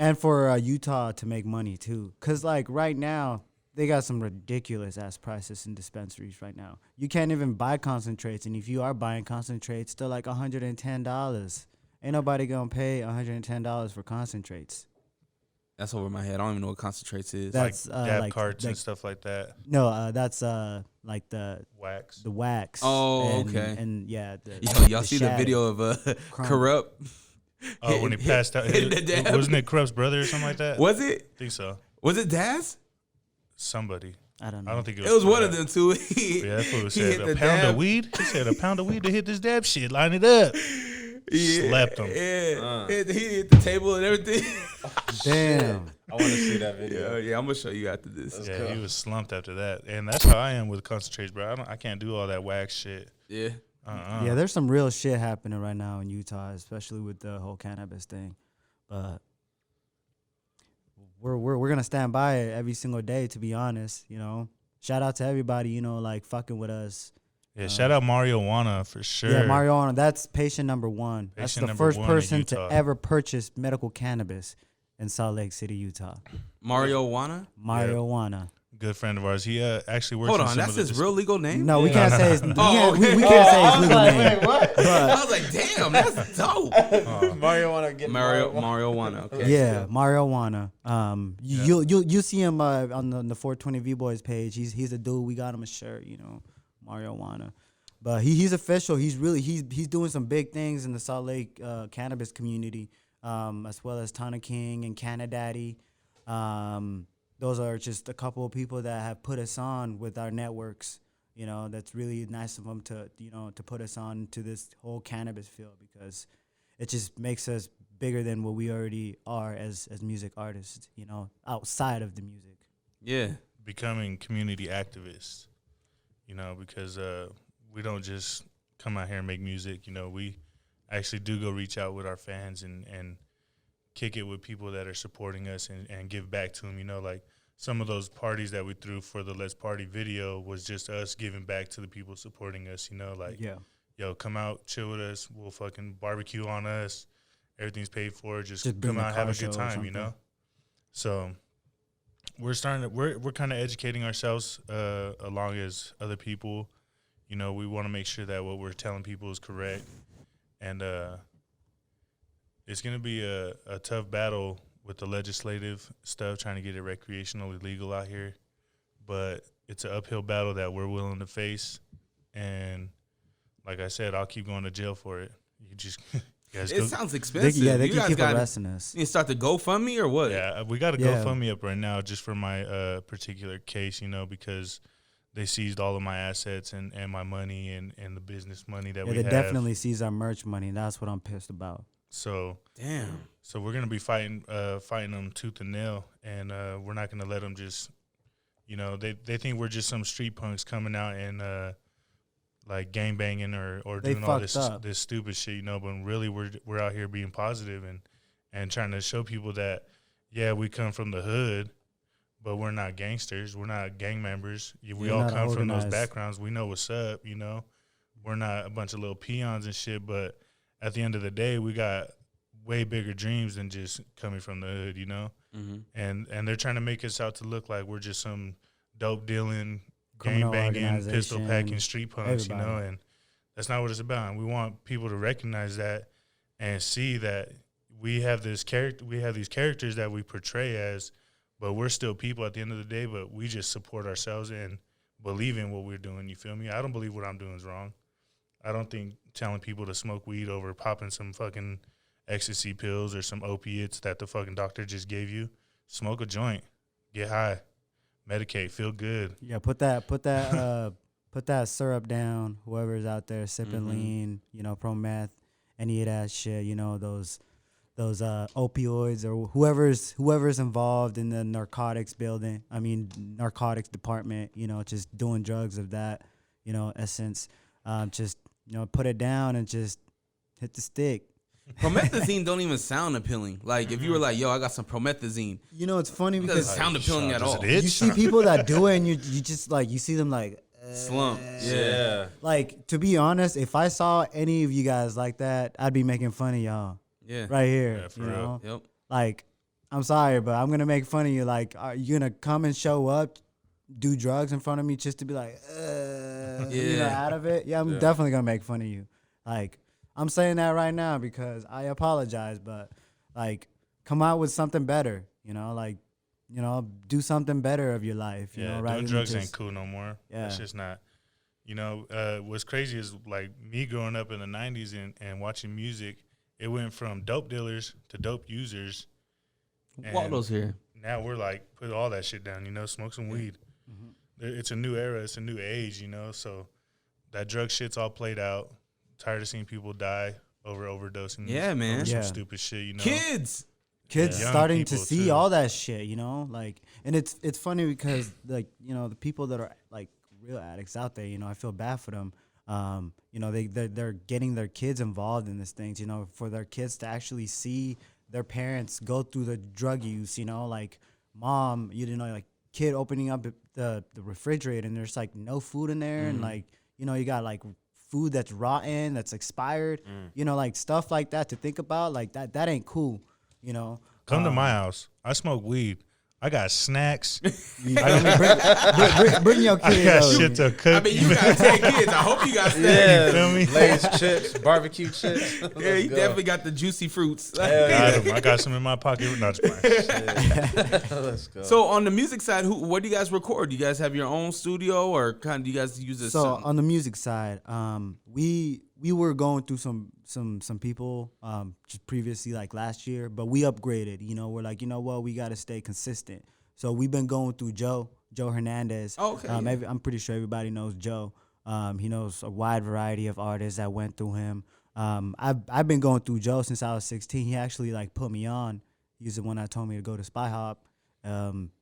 And for Utah to make money too, cause like right now they got some ridiculous ass prices in dispensaries right now. You can't even buy concentrates, and if you are buying concentrates, they're like $110. Ain't nobody gonna pay $110 for concentrates. That's over my head. I don't even know what concentrates is. That's Like dab like carts and like- stuff like that. No, that's like the Wax. wax. Oh, and, okay. And yeah, Y'all see the shag. video of Crumb. Corrupt? Oh, when he passed out. hitting the dab. Wasn't it Corrupt's brother or something like that? Was it? I think so. Was it Daz? Somebody. I don't know. I don't think It was one of Corrupt. them two. Yeah, that fool He said hit a the pound dab. of weed. He said a pound of weed to hit this dab shit. Line it up. Slapped him. Yeah, he hit the table and everything. Damn. I want to see that video. Yeah, I'm gonna show you after this. Yeah, cool. he was slumped after that, and that's how I am with concentrates, bro. I can't do all that wax shit. Yeah, Yeah, there's some real shit happening right now in Utah, especially with the whole cannabis thing. But we're gonna stand by it every single day, to be honest. You know, shout out to everybody, you know, like fucking with us. Yeah, shout out Mario Juana for sure. Yeah, Marijuana, that's patient number 1. That's Patient the number first 1 in person to Utah. ever purchase medical cannabis in Salt Lake City, Utah. Mario Wana. Marijuana. Good friend of ours. He actually works. Hold in on, some that's of the his real legal name. No, we can't say his. We Oh, can't, we okay. can't say his legal name. I was like, damn, that's dope. Mario want to get Mario Wana. Okay. Yeah, marijuana. You'll see him on the 420veeboyyz page. He's a dude. We got him a shirt. You know, marijuana. But he's official. He's doing some big things in the Salt Lake cannabis community, as well as Tana King and Canna Daddy. Those are just a couple of people that have put us on with our networks. You know, that's really nice of them to put us on to this whole cannabis field, because it just makes us bigger than what we already are as music artists, you know, outside of the music. Yeah. becoming community activists. You know, because we don't just come out here and make music. You know, we actually do go reach out with our fans and kick it with people that are supporting us and give back to them. You know, like some of those parties that we threw for the Let's Party video was just us giving back to the people supporting us. You know, like, yo, come out, chill with us. We'll fucking barbecue on us. Everything's paid for. Just bring come the out, have car a good show or time, you know? something. So we're kind of educating ourselves along as other people. You know, we want to make sure that what we're telling people is correct. And it's going to be a tough battle with the legislative stuff, trying to get it recreationally legal out here. But it's an uphill battle that we're willing to face. And like I said, I'll keep going to jail for it. You just guys It sounds expensive. They you can guys keep got arresting us. you start the GoFundMe or what? Yeah, we got a Yeah. GoFundMe up right now just for my particular case, you know, because they seized all of my assets and my money and the business money that Yeah, we they have. definitely seize our merch money. That's what I'm pissed about. So Damn. So we're gonna be fighting them tooth and nail, and we're not gonna let them just, you know, they think we're just some street punks coming out and like gang banging or They doing all fucked up. this stupid shit, you know. But really, we're out here being positive and trying to show people that, yeah, we come from the hood, but we're not gangsters. We're not gang members. We We're all not come from those organized. backgrounds. We know what's up, you know. We're not a bunch of little peons and shit, but at the end of the day, we got way bigger dreams than just coming from the hood, you know. Mm-hmm. And they're trying to make us out to look like we're just some dope dealing, Criminal gang banging, pistol organization, packing street punks, you know. everybody. And that's not what it's about. And we want people to recognize that and see that we have these characters that we portray as, but we're still people at the end of the day. But we just support ourselves and believe in what we're doing. You feel me? I don't believe what I'm doing is wrong. I don't think telling people to smoke weed over popping some fucking ecstasy pills or some opiates that the fucking doctor just gave you. Smoke a joint, get high, medicate, feel good. Yeah, put that syrup down. Whoever's out there sipping Mhm. lean, you know, pro meth, any of that shit. You know, those opioids or whoever's involved in the narcotics department. You know, just doing drugs of that, you know, essence. Just, you know, put it down and just hit the stick. Promethazine don't even sound appealing. Like if you were like, "Yo, I got some promethazine," You know, it's funny it doesn't because sound appealing at Does all. it itch? you see people that do it and you just like, you see them like, Slump. Yeah. like, to be honest, if I saw any of you guys like that, I'd be making fun of y'all Yeah. right here. Yeah, for you real. know, Yep. like, I'm sorry, but I'm gonna make fun of you. Like, are you gonna come and show up, do drugs in front of me just to be like, you know, Yeah. out of it? Yeah, I'm Yeah. definitely gonna make fun of you. Like, I'm saying that right now because I apologize, but like, come out with something better. You know, like, you know, do something better of your life. You Yeah, know, rather doing than drugs just- ain't cool no more. Yeah. That's just not. You know, what's crazy is like me growing up in the 90s and watching music, it went from dope dealers to dope users. And Waldo's here. now we're like, put all that shit down, you know, smoke some weed. It's a new era. It's a new age, you know. So that drug shit's all played out. Tired of seeing people die over overdosing. Yeah, man. Over some Yeah. stupid shit, you know. Kids. Kids Young starting to people, see too. all that shit, you know, like, and it's funny because, like, you know, the people that are like real addicts out there, you know, I feel bad for them. You know, they're getting their kids involved in these things, you know, for their kids to actually see their parents go through the drug use, you know, like, mom, you know, like, kid opening up the refrigerator and there's like no food in there, and like, you know, you got like food that's rotten, that's expired, you know, like stuff like that to think about. Like that ain't cool, you know. Come to my house. I smoke weed. I got snacks. You know what I mean? Bring your I kids got over. shit to cook. I mean, you got 10 kids. I hope you got snacks. Yeah, You feel me? Lay's chips, barbecue chips. Yeah, Let's you go. definitely got the juicy fruits. Got 'em. I got some in my pocket. Not just playing. Let's go. So on the music side, what do you guys record? Do you guys have your own studio, or kind of do you guys use this? So on the music side, we were going through some people just previously, like last year, but we upgraded. You know, we're like, you know what, we got to stay consistent. So we've been going through Joe Hernandez. Oh, okay, yeah. I'm pretty sure everybody knows Joe. He knows a wide variety of artists that went through him. I've been going through Joe since I was 16. He actually like put me on. He's the one that told me to go to Spy Hop,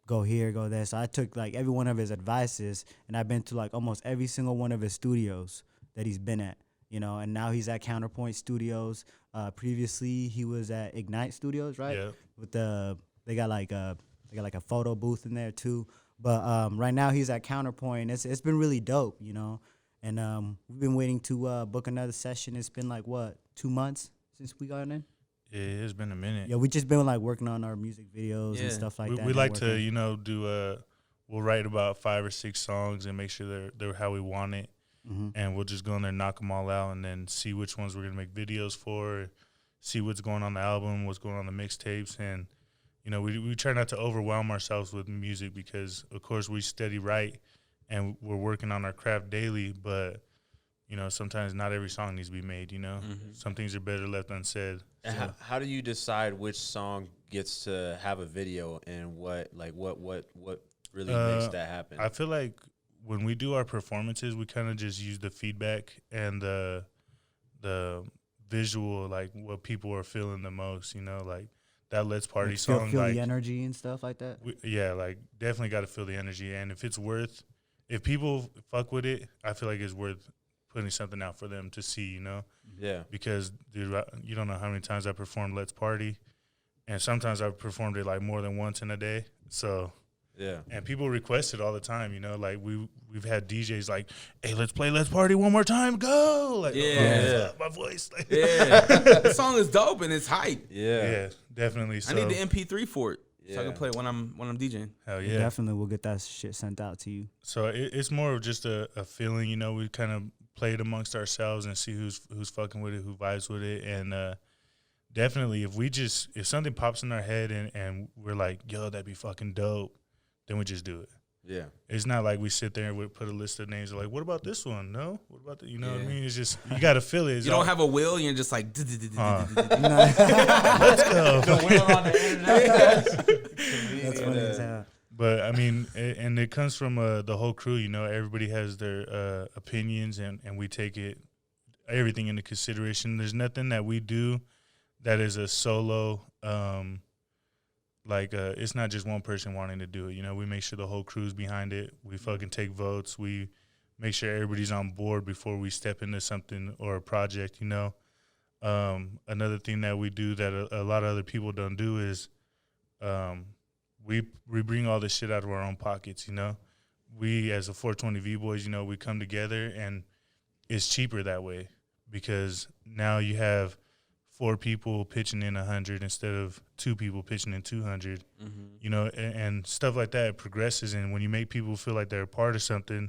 go here, go there. So I took like every one of his advices, and I've been to like almost every single one of his studios that he's been at. You know, and now he's at Counterpoint Studios. Previously, he was at Ignite Studios, right? Yeah. With they got like a photo booth in there too. But right now he's at Counterpoint. It's been really dope, you know. And we've been waiting to book another session. It's been like what, 2 months since we got in. It has been a minute. Yeah, we just been like working on our music videos Yeah. and stuff like that. We like to, networking. do we'll write about 5 or 6 songs and make sure they're how we want it. Mm-hmm. And we'll just go in there, knock them all out, and then see which ones we're going to make videos for, see what's going on the album, what's going on the mixtapes. And, we try not to overwhelm ourselves with music because, of course, we steady write and we're working on our craft daily. But, sometimes not every song needs to be made, Some things are better left unsaid. And So, how do you decide which song gets to have a video and what really makes that happen? I feel like when we do our performances, we kind of just use the feedback and the visual, like what people are feeling the most, like that Let's Party Like, song. feel like the energy and stuff like that. like definitely got to feel the energy. And if people fuck with it, I feel like it's worth putting something out for them to see, Yeah. Because, dude, you don't know how many times I performed Let's Party. And sometimes I've performed it like more than once in a day. So... Yeah. And people request it all the time, like we've had DJs like, hey, let's play Let's Party one more time, go. Like, Yeah. my voice. Like, Yeah, the song is dope and it's hype. yeah, definitely. So, I need the MP3 for it so I Yeah. can play it when I'm DJing. hell Yeah. yeah. Definitely, we'll get that shit sent out to you. So it's more of just a feeling, we kind of play it amongst ourselves and see who's fucking with it, who vibes with it. And definitely if something pops in our head and we're like, yo, that'd be fucking dope, then we just do it. Yeah. It's not like we sit there and we put a list of names like, what about this one? No? What about the, you know what I Yeah. mean? It's just, you got to feel it. It's You don't all- have a wheel, you're just like. Let's go. The wheel on the internet. That's funny as hell. But, I mean, and it comes from the whole crew, everybody has their opinions and we take everything into consideration. There's nothing that we do that is a solo, it's not just one person wanting to do it. We make sure the whole crew's behind it. We fucking take votes. We make sure everybody's on board before we step into something or a project, Another thing that we do that a lot of other people don't do is we bring all this shit out of our own pockets, We, as a 420veeboyyz, we come together and it's cheaper that way because now you have 4 people pitching in 100 instead of 2 people pitching in 200, and stuff like that progresses. And when you make people feel like they're a part of something,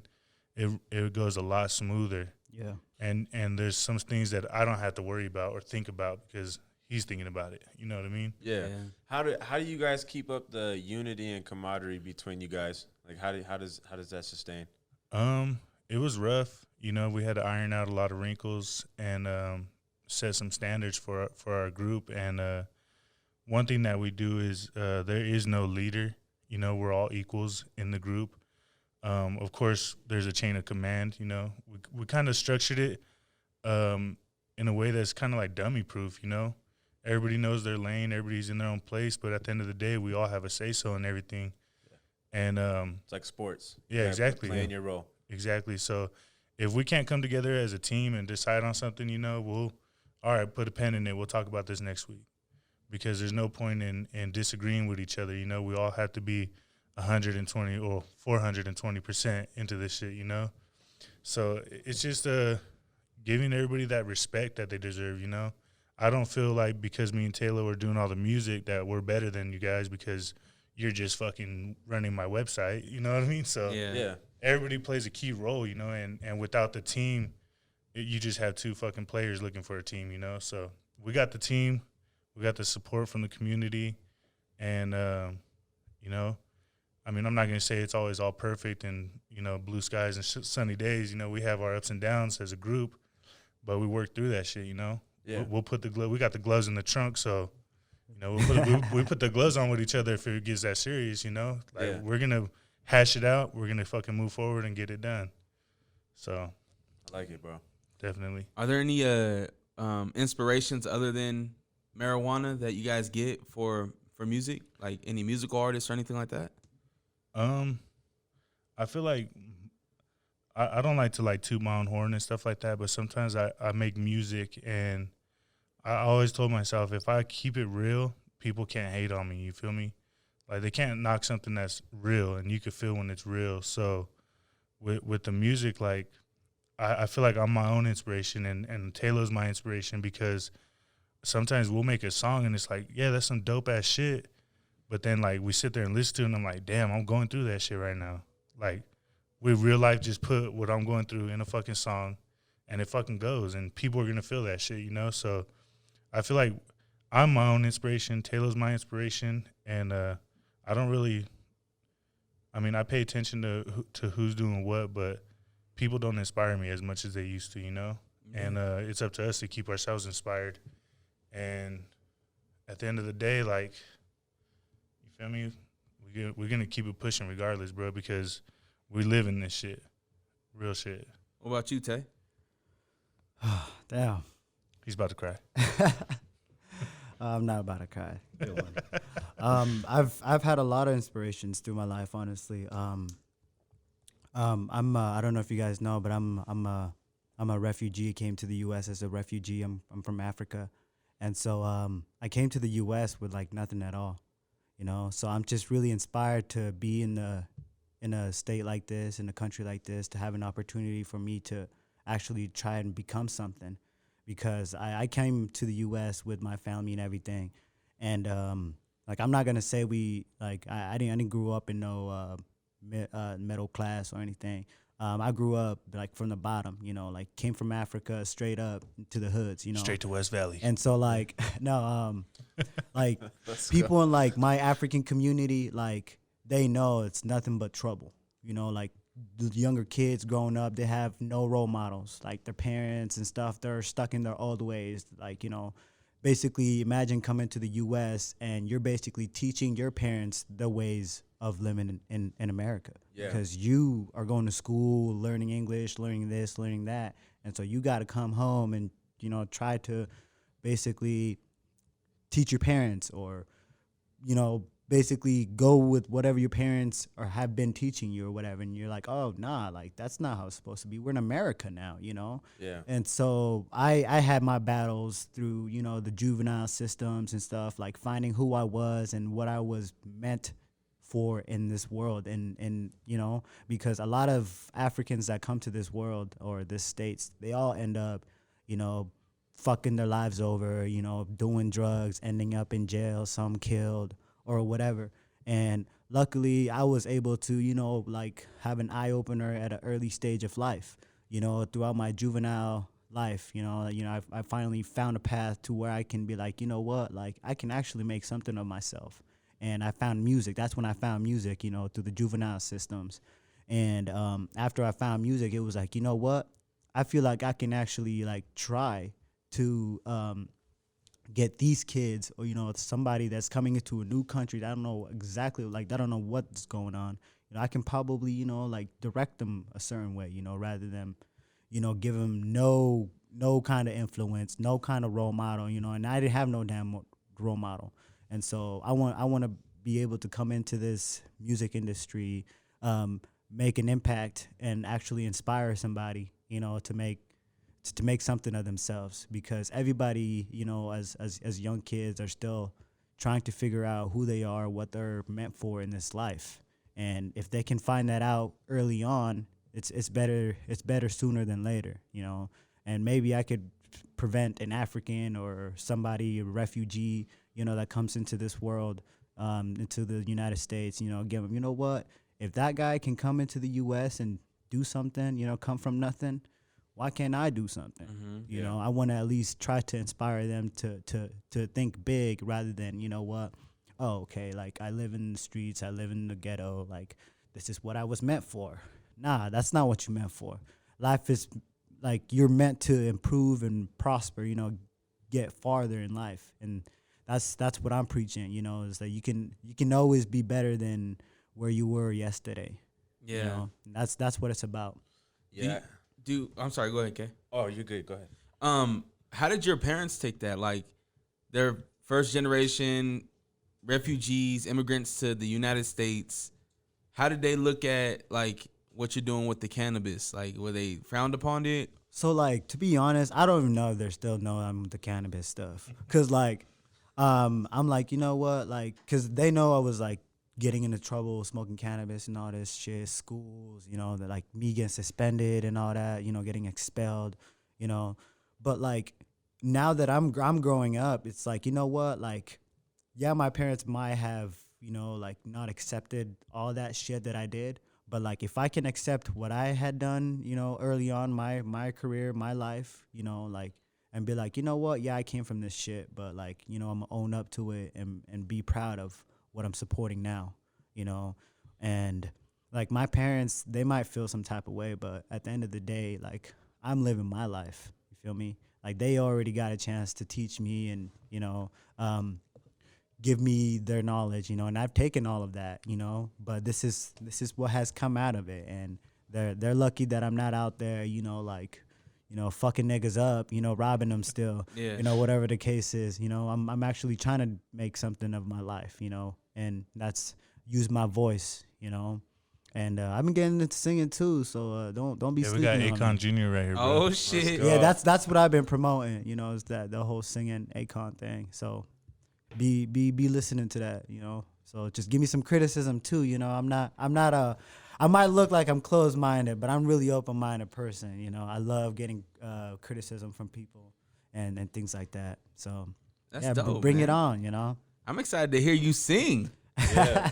it goes a lot smoother. Yeah. And there's some things that I don't have to worry about or think about because he's thinking about it. You know what I mean? Yeah. How do you guys keep up the unity and camaraderie between you guys? Like how does that sustain? It was rough. We had to iron out a lot of wrinkles and set some standards for our group. And one thing that we do is there is no leader. We're all equals in the group. Of course, there's a chain of command. We kind of structured it in a way that's kind of like dummy proof. Everybody knows their lane. Everybody's in their own place. But at the end of the day, we all have a say-so in everything. Yeah. And it's like sports. Yeah, exactly. Playing your role. Exactly. So if we can't come together as a team and decide on something, we'll all right, put a pen in it. We'll talk about this next week because there's no point in disagreeing with each other. We all have to be 120 or 420% into this shit, So it's just giving everybody that respect that they deserve, I don't feel like because me and Taylo are doing all the music that we're better than you guys because you're just fucking running my website. You know what I mean? So Yeah. everybody plays a key role, and without the team, you just have 2 fucking players looking for a team, So we got the team, we got the support from the community, and, I mean, I'm not going to say it's always all perfect and, blue skies and sunny days. We have our ups and downs as a group, but we work through that shit, Yeah. We'll put we got the gloves in the trunk, so, we put the gloves on with each other if it gets that serious, We're going to hash it out. We're going to fucking move forward and get it done. So. I like it, bro. Definitely. Are there any inspirations other than marijuana that you guys get for music? Like any musical artists or anything like that? I feel like I don't like to like toot my own horn and stuff like that, but sometimes I make music and I always told myself if I keep it real, people can't hate on me, you feel me? Like they can't knock something that's real and you can feel when it's real. So with the music, like I feel like I'm my own inspiration and Taylo's my inspiration because sometimes we'll make a song and it's like, yeah, that's some dope ass shit. But then like we sit there and listen to it and I'm like, damn, I'm going through that shit right now. Like with real life, just put what I'm going through in a fucking song and it fucking goes and people are going to feel that shit, you know? So I feel like I'm my own inspiration. Taylo's my inspiration. And I don't really, I mean, I pay attention to who's doing what, but people don't inspire me as much as they used to, you know? And it's up to us to keep ourselves inspired. And at the end of the day, like, you feel me? We're going to keep it pushing regardless, bro, because we live in this shit. Real shit. What about you, Tay? Damn. He's about to cry. I'm not about to cry. Good one. I've had a lot of inspirations through my life, honestly. I'm I don't know if you guys know, but I'm a refugee. Came to the U.S. as a refugee. I'm from Africa, and so I came to the U.S. with like nothing at all, you know. So I'm just really inspired to be in a state like this, in a country like this, to have an opportunity for me to actually try and become something, because I came to the U.S. with my family and everything, and like I'm not gonna say I didn't grow up in no middle class or anything. I grew up like from the bottom, you know, like came from Africa straight up to the hoods, you know, Straight to West Valley. and so like like people in like my African community, like they know it's nothing but trouble, you know, like the younger kids growing up, they have no role models, like their parents and stuff, they're stuck in their old ways. Like, you know, basically imagine coming to the U.S. and you're basically teaching your parents the ways of living in America. Yeah. Because you are going to school, learning English, learning this, learning that. And so you got to come home and, you know, try to basically teach your parents, or, you know, basically go with whatever your parents or have been teaching you or whatever. And you're like, oh, nah, like that's not how it's supposed to be. We're in America now, you know? Yeah. And so I had my battles through, you know, the juvenile systems and stuff, like finding who I was and what I was meant for in this world. And you know, because a lot of Africans that come to this world or this states, they all end up, you know, fucking their lives over, you know, doing drugs, ending up in jail, some killed or whatever. And luckily I was able to, you know, like have an eye opener at an early stage of life, you know, throughout my juvenile life, you know, I finally found a path to where I can be like, you know what, like I can actually make something of myself. And I found music. That's when I found music, you know, through the juvenile systems. And after I found music, it was like, you know what? I feel like I can actually like try to get these kids, or, you know, somebody that's coming into a new country that I don't know exactly, like, I don't know what's going on. You know, I can probably, you know, like direct them a certain way, you know, rather than, you know, give them no kind of influence, no kind of role model, you know, and I didn't have no damn role model. And so I want to be able to come into this music industry, make an impact, and actually inspire somebody, you know, to make something of themselves. Because everybody, you know, as young kids are still trying to figure out who they are, what they're meant for in this life. And if they can find that out early on, it's better sooner than later, you know. And maybe I could prevent an African or somebody, a refugee, you know, that comes into this world, into the United States, you know, give them, you know what, if that guy can come into the U.S. and do something, you know, come from nothing, why can't I do something? Mm-hmm. You know, I want to at least try to inspire them to think big, rather than, you know what, oh, okay, like I live in the streets, I live in the ghetto, like this is what I was meant for. Nah, that's not what you're meant for. Life is like, you're meant to improve and prosper, you know, get farther in life. And that's what I'm preaching, you know, is that you can always be better than where you were yesterday. Yeah. You know? That's what it's about. Yeah. I'm sorry, go ahead, Kay. Oh, you're good. Go ahead. How did your parents take that? Like, they're first generation refugees, immigrants to the United States. How did they look at like what you're doing with the cannabis? Like, were they frowned upon it? So like, to be honest, I don't even know if they still know I'm the cannabis stuff. Cause like, I'm like, you know what? Like, cause they know I was like getting into trouble smoking cannabis and all this shit, schools, you know, that like me getting suspended and all that, you know, getting expelled, you know. But like, now that I'm growing up, it's like, you know what, like, yeah, my parents might have, you know, like not accepted all that shit that I did, but like if I can accept what I had done, you know, early on my career, my life, you know, like, and be like, you know what, yeah, I came from this shit, but like, you know, I'm gonna own up to it and be proud of what I'm supporting now, you know. And like my parents, they might feel some type of way, but at the end of the day, like I'm living my life. You feel me? Like they already got a chance to teach me and, you know, give me their knowledge, you know, and I've taken all of that, you know, but this is what has come out of it. And they're lucky that I'm not out there, you know, like, you know, fucking niggas up, you know, robbing them still, you know, whatever the case is, you know, I'm actually trying to make something of my life, you know, and that's use my voice, you know. And I've been getting into singing too, so don't be sleeping on me. We got Akon Jr. right here, bro. Oh shit! Yeah, that's what I've been promoting. You know, is that the whole singing Akon thing. So be listening to that. You know, so just give me some criticism too. You know, I might look like I'm closed minded, but I'm really open minded person. You know, I love getting criticism from people and things like that. So that's dope, bring man. it on. You know, I'm excited to hear you sing. Yeah.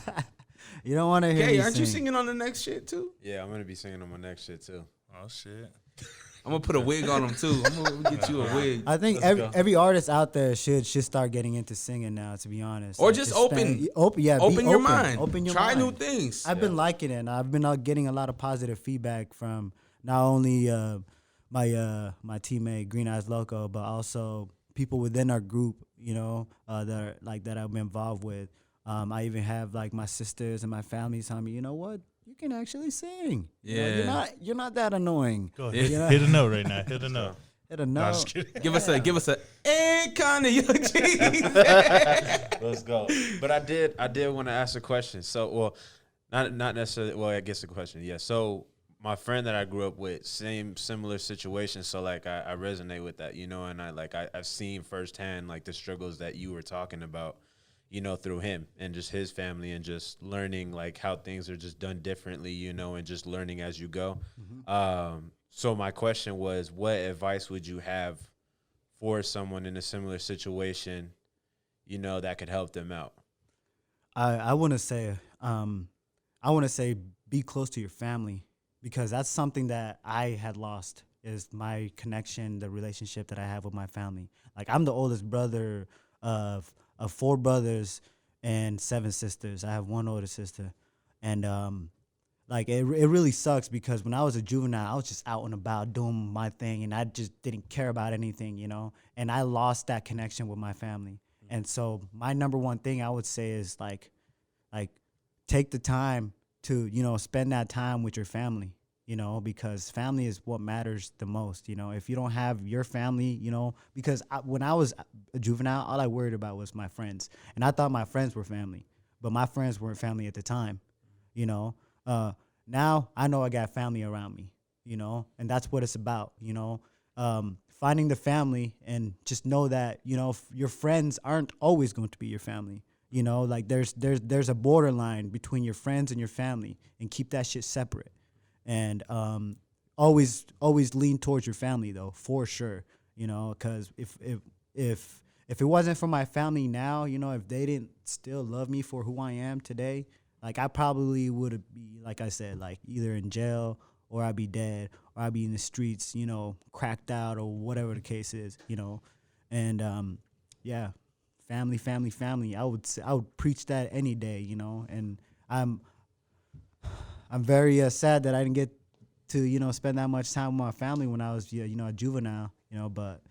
You don't want to hear me aren't sing. you singing on the next shit too? Yeah, I'm gonna be singing on my next shit too. Oh shit! I'm gonna put a wig on him too. I'm gonna get you a wig. I think every artist out there should start getting into singing now. To be honest, Or like, just open your mind. Open your Try mind. new things. I've been liking it, and I've been getting a lot of positive feedback from not only my teammate Green Eyes Loco, but also people within our group. You know, that I've been involved with. I even have like my sisters and my family telling me, you know what, you can actually sing. Yeah, you know, you're not that annoying. Go ahead, You know? hit a note right now. Hit a note. Hit a No, I'm note. just kidding. Give us a kind of Eugene. Let's go. But I did want to ask a question. So, well, not necessarily. Well, I guess a question. Yeah. So my friend that I grew up with, similar situation. So like I resonate with that, you know, and I've seen firsthand like the struggles that you were talking about, you know, through him and just his family and just learning like how things are just done differently, you know, and just learning as you go. Mm-hmm. So my question was, what advice would you have for someone in a similar situation, you know, that could help them out? I want to say be close to your family, because that's something that I had lost, is my connection, the relationship that I have with my family. Like I'm the oldest brother of 4 brothers and 7 sisters. I have 1 older sister. And like it really sucks, because when I was a juvenile, I was just out and about doing my thing, and I just didn't care about anything, you know? And I lost that connection with my family. And so my number one thing I would say is like take the time to, you know, spend that time with your family, you know, because family is what matters the most, you know. If you don't have your family, you know, because when I was a juvenile, all I worried about was my friends. And I thought my friends were family, but my friends weren't family at the time, you know. Now I know I got family around me, you know, and that's what it's about, you know. Finding the family, and just know that, you know, your friends aren't always going to be your family. You know, like there's a borderline between your friends and your family, and keep that shit separate. And always lean towards your family though, for sure. You know, because if it wasn't for my family now, you know, if they didn't still love me for who I am today, like I probably would be, like I said, like either in jail, or I'd be dead, or I'd be in the streets, you know, cracked out, or whatever the case is, you know. And yeah. Family. I would preach that any day, you know. And I'm very sad that I didn't get to, you know, spend that much time with my family when I was, you know, a juvenile, you know. But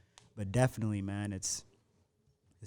definitely, man, it's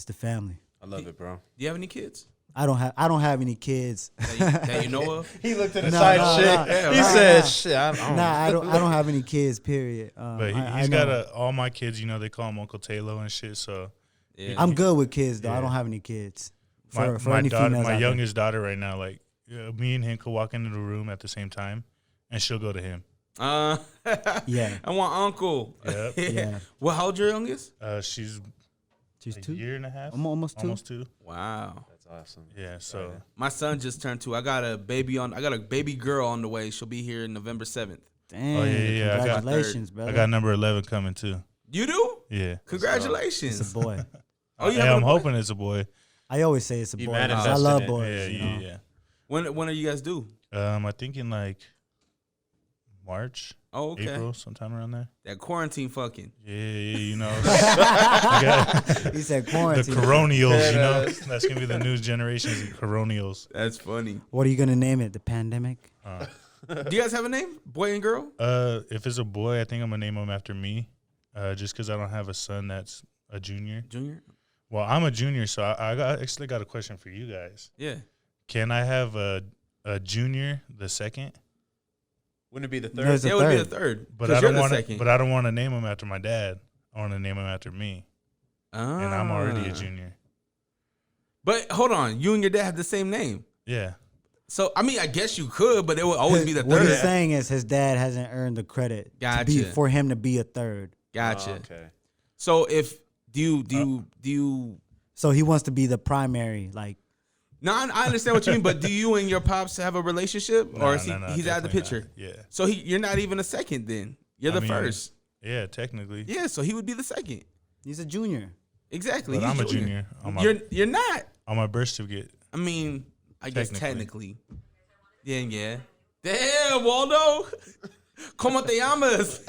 the family. I love it, bro. Do you have any kids? I don't have any kids that you know of. He looked at the side shit. He said, "Shit, I don't have any kids. Period." But he's got all my kids. You know, they call him Uncle Taylo and shit. So. Yeah. I'm good with kids though. Yeah. I don't have any kids. My youngest daughter right now, like me and him could walk into the room at the same time, and she'll go to him. Yeah. I want uncle. Yep. Yeah. Well, how old your youngest? She's like 2. a year and a half. Almost 2. Almost 2. Wow. That's awesome. Yeah. So my son just turned 2. I got a baby girl on the way. She'll be here November 7th. Damn. Oh, yeah. Congratulations, brother. I got number 11 coming too. You do? Yeah. Congratulations. It's a boy. Oh, you yeah, having I'm a boy? hoping it's a boy. I always say it's a You boy. 'Cause I manifested love it. boys. Yeah, you know? yeah. When are you guys due? I think in like March, Oh, okay. April, sometime around there. That quarantine fucking. Yeah, you know. The He said quarantine. coronials, you know. That's gonna be the new generations of coronials. That's funny. What are you gonna name it? The pandemic? Do you guys have a name? Boy and girl? If it's a boy, I think I'm gonna name him after me. Just because I don't have a son that's a junior. Junior? Well, I'm a junior, so actually got a question for you guys. Yeah. Can I have a junior the second? Wouldn't it be the There's third? a It would be the third. third. But 'Cause I you're don't the want to. second. But I don't want to name him after my dad. I want to name him after me, and I'm already a Ah. junior. But hold on, you and your dad have the same name. Yeah. So I mean, I guess you could, but it would always be the What third. he's saying is his dad hasn't earned the credit Gotcha. for him to be a third. Gotcha. Oh, okay. So if do you? So he wants to be the primary. Like, No, I understand what you mean, but do you and your pops have a relationship, or is No, he's out of the definitely picture? not. Yeah. So you're not even a second then. You're the I mean, first. Yeah, technically. Yeah, so he would be the second. he's a junior. Exactly. But he's I'm a junior You're not. on my birth certificate. I mean, I guess Technically. technically. Yeah. Damn, Waldo. ¿Cómo te llamas?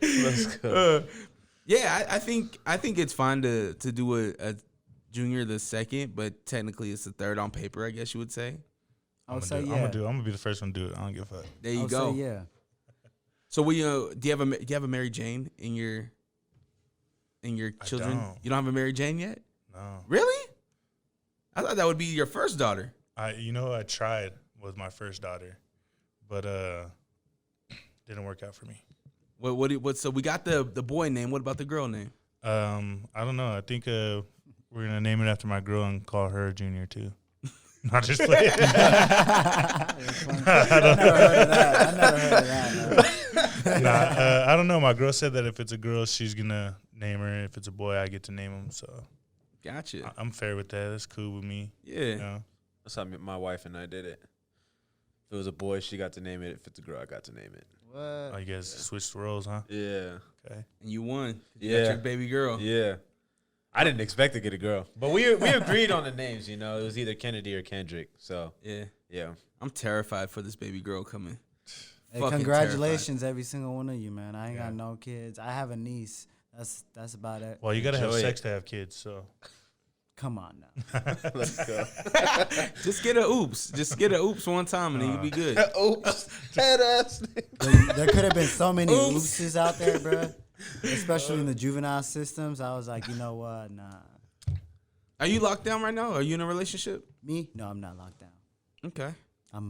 Let's go. Yeah, I think it's fine to do a junior the second, but technically it's the third on paper, I guess you would say. I I'm would say gonna yeah. I'm gonna be the first one to do it. I don't give a fuck. There I you would go. say yeah. So do you have a Mary Jane in your children? don't. You don't have a Mary Jane yet? No. Really? I thought that would be your first daughter. I tried with my first daughter, but didn't work out for me. What? So we got the boy name. What about the girl name? I don't know. I think we're gonna name it after my girl and call her Junior too. Not just playing. I never heard of that. Nah, I don't know. My girl said that if it's a girl, she's gonna name her. If it's a boy, I get to name him. So Gotcha. I'm fair with that. That's cool with me. Yeah. You know? That's how my wife and I did it. If it was a boy, she got to name it. If it's a girl, I got to name it. I guess switched roles, huh? Yeah. Okay. And you won. You Yeah. got your baby girl. Yeah. I didn't expect to get a girl, but we agreed on the names. You know, it was either Kennedy or Kendrick. So Yeah. yeah. I'm terrified for this baby girl coming. Hey, Fucking congratulations, every single one of you, man. I ain't Yeah. got no kids. I have a niece. That's about it. Well, you gotta have Enjoy sex it. to have kids, so Come on now. Let's go. Just get a oops. Just get a oops one time and then you'll be good. Oops. Head ass. There could have been so many Oops. oopses out there, bro. Especially in the juvenile systems. I was like, you know what? Nah. Are you locked down right now? Are you in a relationship? Me? No, I'm not locked down. Okay. I'm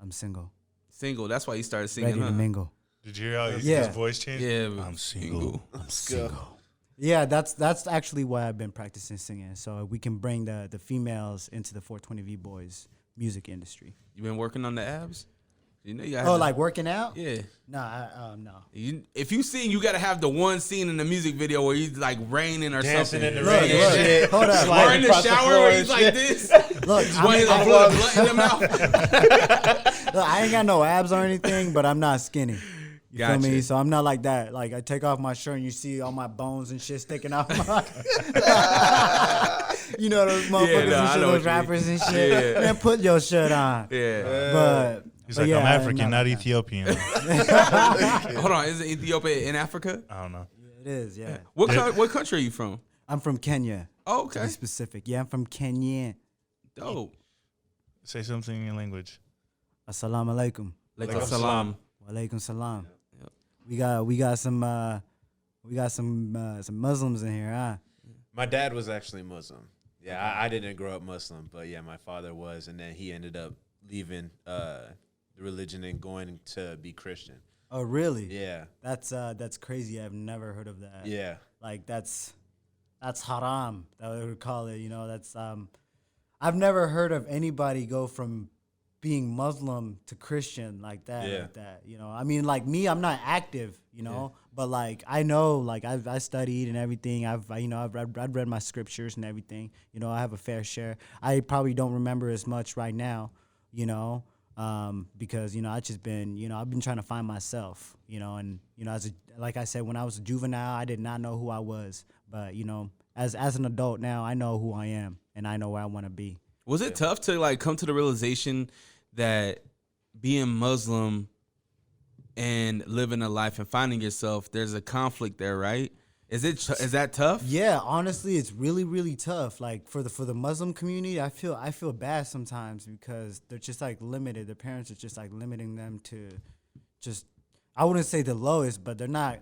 single. Single. That's why you started singing, Ready to huh? mingle. did you hear how his Yeah. voice changed? Yeah, but I'm single. Go. Yeah, that's actually why I've been practicing singing, so we can bring the females into the 420veeboyyz music industry. You been working on the abs? You know you got. Oh, like working out? Yeah. Nah, no. If you sing, you gotta have the one scene in the music video where he's like raining or Dancing something. in the Look, rain. look, Shit. hold up. Or Sliding in the across shower floor where and he's like shit. this. Look, He's waiting to put a blunt in the mouth. Look, I ain't got no abs or anything, but I'm not skinny. You Gotcha. feel me? So I'm not like that. Like I take off my shirt and you see all my bones and shit sticking out my You know those motherfuckers no, and I shit, know what those you rappers and shit. Yeah. Man, put your shirt on. Yeah. But He's but like, yeah, I'm African, not like that. Ethiopian. Hold on, is it Ethiopia in Africa? I don't know. It is, yeah. What country are you from? I'm from Kenya. Oh, To okay. be specific. Yeah, I'm from Kenya. Dope. Say something in your language. Assalamu alaikum. Like Alaikum salam. Wa alaikum salam. Yep. We got some Muslims in here, huh? My dad was actually Muslim. Yeah, I didn't grow up Muslim, but yeah, my father was, and then he ended up leaving the religion and going to be Christian. Oh, really? Yeah, That's crazy. I've never heard of that. yeah. Like that's haram. That we would call it. You know, that's I've never heard of anybody go from being Muslim to Christian like that. Yeah. Like that. You know, I mean, like me, I'm not active. You know, but like I know, like I studied and everything. I've read my scriptures and everything. You know, I have a fair share. I probably don't remember as much right now. You know. because I just been I've been trying to find myself, and like I said, when I was a juvenile, I did not know who I was, but as an adult now, I know who I am and I know where I want to be. Was it tough to like come to the realization that being Muslim and living a life and finding yourself, there's a conflict there, right? Is that tough? Yeah, honestly, it's really, really tough. Like for the Muslim community, I feel bad sometimes because they're just like limited. Their parents are just like limiting them to just, I wouldn't say the lowest, but they're not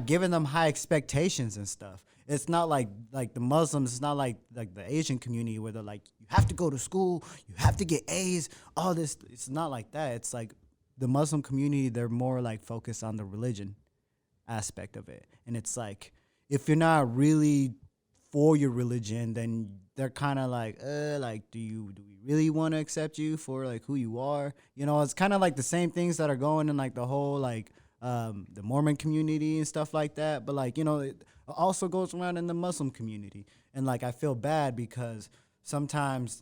giving them high expectations and stuff. It's not like the Muslims. It's not like the Asian community where they're like, you have to go to school, you have to get A's, all this. It's not like that. It's like the Muslim community, they're more like focused on the religion aspect of it, and it's like if you're not really for your religion, then they're kind of like do we really want to accept you for like who you are? It's kind of like the same things that are going in like the whole like the Mormon community and stuff like that, but like it also goes around in the Muslim community. And like I feel bad because sometimes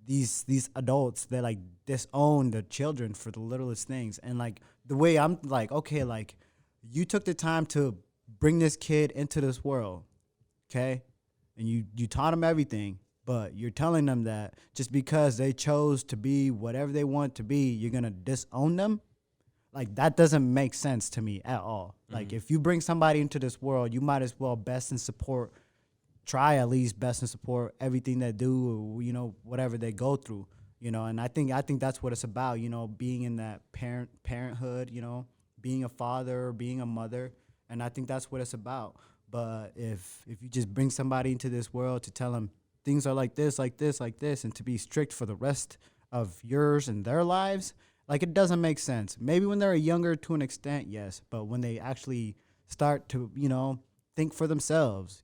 these adults, they like disown the children for the littlest things. And like the way I'm like, okay, like you took the time to bring this kid into this world, okay? And you taught him everything, but you're telling them that just because they chose to be whatever they want to be, you're going to disown them? Like, that doesn't make sense to me at all. Mm-hmm. Like, if you bring somebody into this world, you might as well try at least best and support everything they do, or, whatever they go through, And I think that's what it's about, being in that parenthood, being a father, being a mother, and I think that's what it's about. But if you just bring somebody into this world to tell them things are like this, like this, like this, and to be strict for the rest of yours and their lives, like it doesn't make sense. Maybe when they're younger to an extent, yes, but when they actually start to, think for themselves,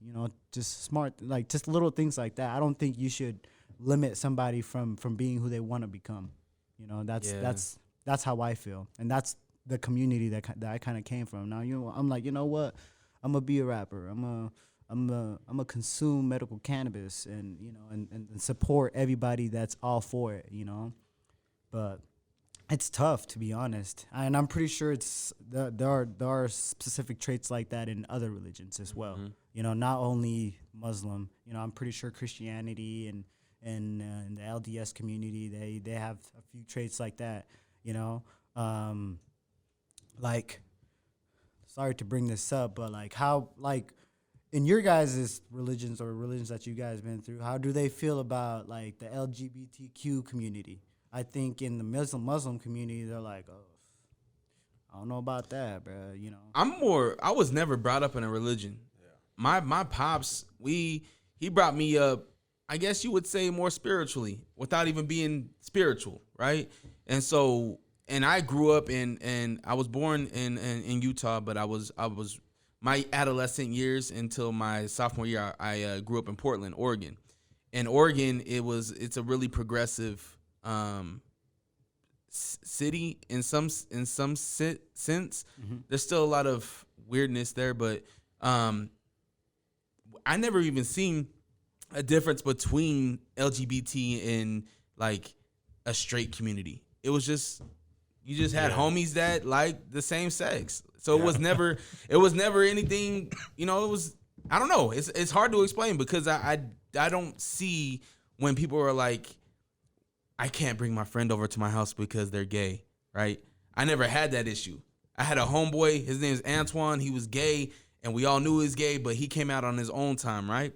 just smart, like just little things like that, I don't think you should limit somebody from being who they want to become. That's how I feel, and that's the community that I kind of came from. Now, I'm like, what? I'm gonna be a rapper. I'm gonna consume medical cannabis and and support everybody that's all for it. But it's tough, to be honest, and I'm pretty sure there are specific traits like that in other religions as well. Mm-hmm. Not only Muslim. I'm pretty sure Christianity and the LDS community, they have a few traits like that. Like, sorry to bring this up, but like how, like in your guys' religions or religions that you guys been through, how do they feel about like the LGBTQ community? I think in the Muslim community, they're like, oh, I don't know about that, bro. I was never brought up in a religion. Yeah. My pops, he brought me up, I guess you would say, more spiritually without even being spiritual, right? And so, and I grew up and I was born in Utah, but I was my adolescent years until my sophomore year, I grew up in Portland, Oregon. In Oregon, it's a really progressive city in some sense. Mm-hmm. There's still a lot of weirdness there, but I never even seen a difference between LGBT and like a straight community. It was just, you just had homies that like the same sex. So it was never anything, it was, I don't know. It's hard to explain because I don't see when people are like, I can't bring my friend over to my house because they're gay, right? I never had that issue. I had a homeboy, his name is Antoine. He was gay, and we all knew he was gay, but he came out on his own time, right?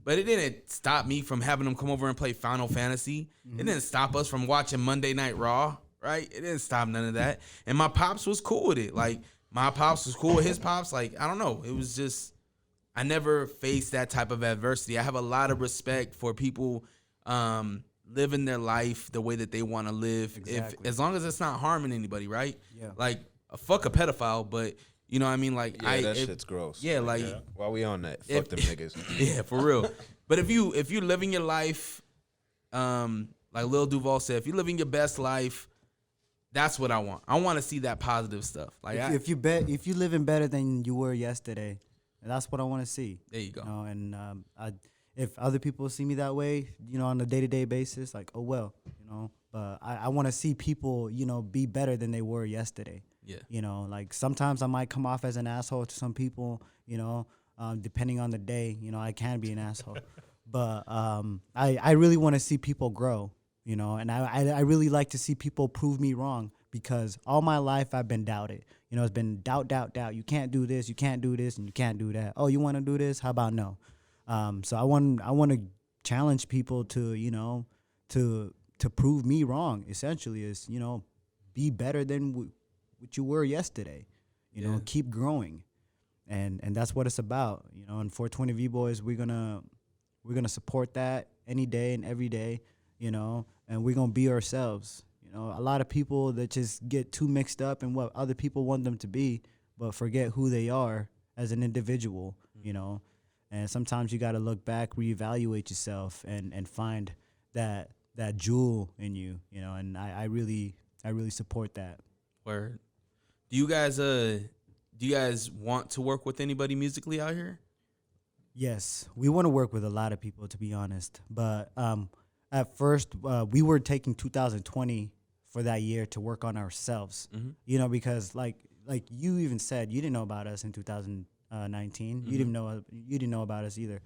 But it didn't stop me from having him come over and play Final Fantasy. Mm-hmm. It didn't stop us from watching Monday Night Raw, right? It didn't stop none of that. And my pops was cool with it. Like, my pops was cool with his pops. Like, I don't know. It was just, I never faced that type of adversity. I have a lot of respect for people living their life the way that they want to live. Exactly. As long as it's not harming anybody, right? Yeah. Like, fuck a pedophile, but you know what I mean? Like, shit's gross. Yeah, like, while we on that, fuck them niggas. Yeah, for real. But if you living your life, like Lil Duval said, if you living your best life, that's what I want. I want to see that positive stuff. Like, if you living better than you were yesterday, that's what I want to see. There you go. And if other people see me that way, on a day-to-day basis, like, oh well, but I want to see people, you know, be better than they were yesterday. Yeah. You know, like sometimes I might come off as an asshole to some people, you know, depending on the day, you know, I can be an asshole. But I really want to see people grow, you know, and I really like to see people prove me wrong, because all my life I've been doubted. You know, it's been doubt. You can't do this, and you can't do that. Oh, you want to do this? How about no? So I want to challenge people to, you know, to prove me wrong. Essentially, is, you know, be better than what you were yesterday. You know, keep growing, and that's what it's about. You know, and 420veeboyyz, we're gonna support that any day and every day. You know, and we're gonna be ourselves. You know, a lot of people that just get too mixed up in what other people want them to be, but forget who they are as an individual. You know, and sometimes you got to look back, reevaluate yourself, and find that jewel in you. You know, and I really support that. Word. Do you guys want to work with anybody musically out here? Yes, we want to work with a lot of people, to be honest. But at first, we were taking 2020 for that year to work on ourselves. You know, because like you even said, you didn't know about us in 2019. You didn't know about us either.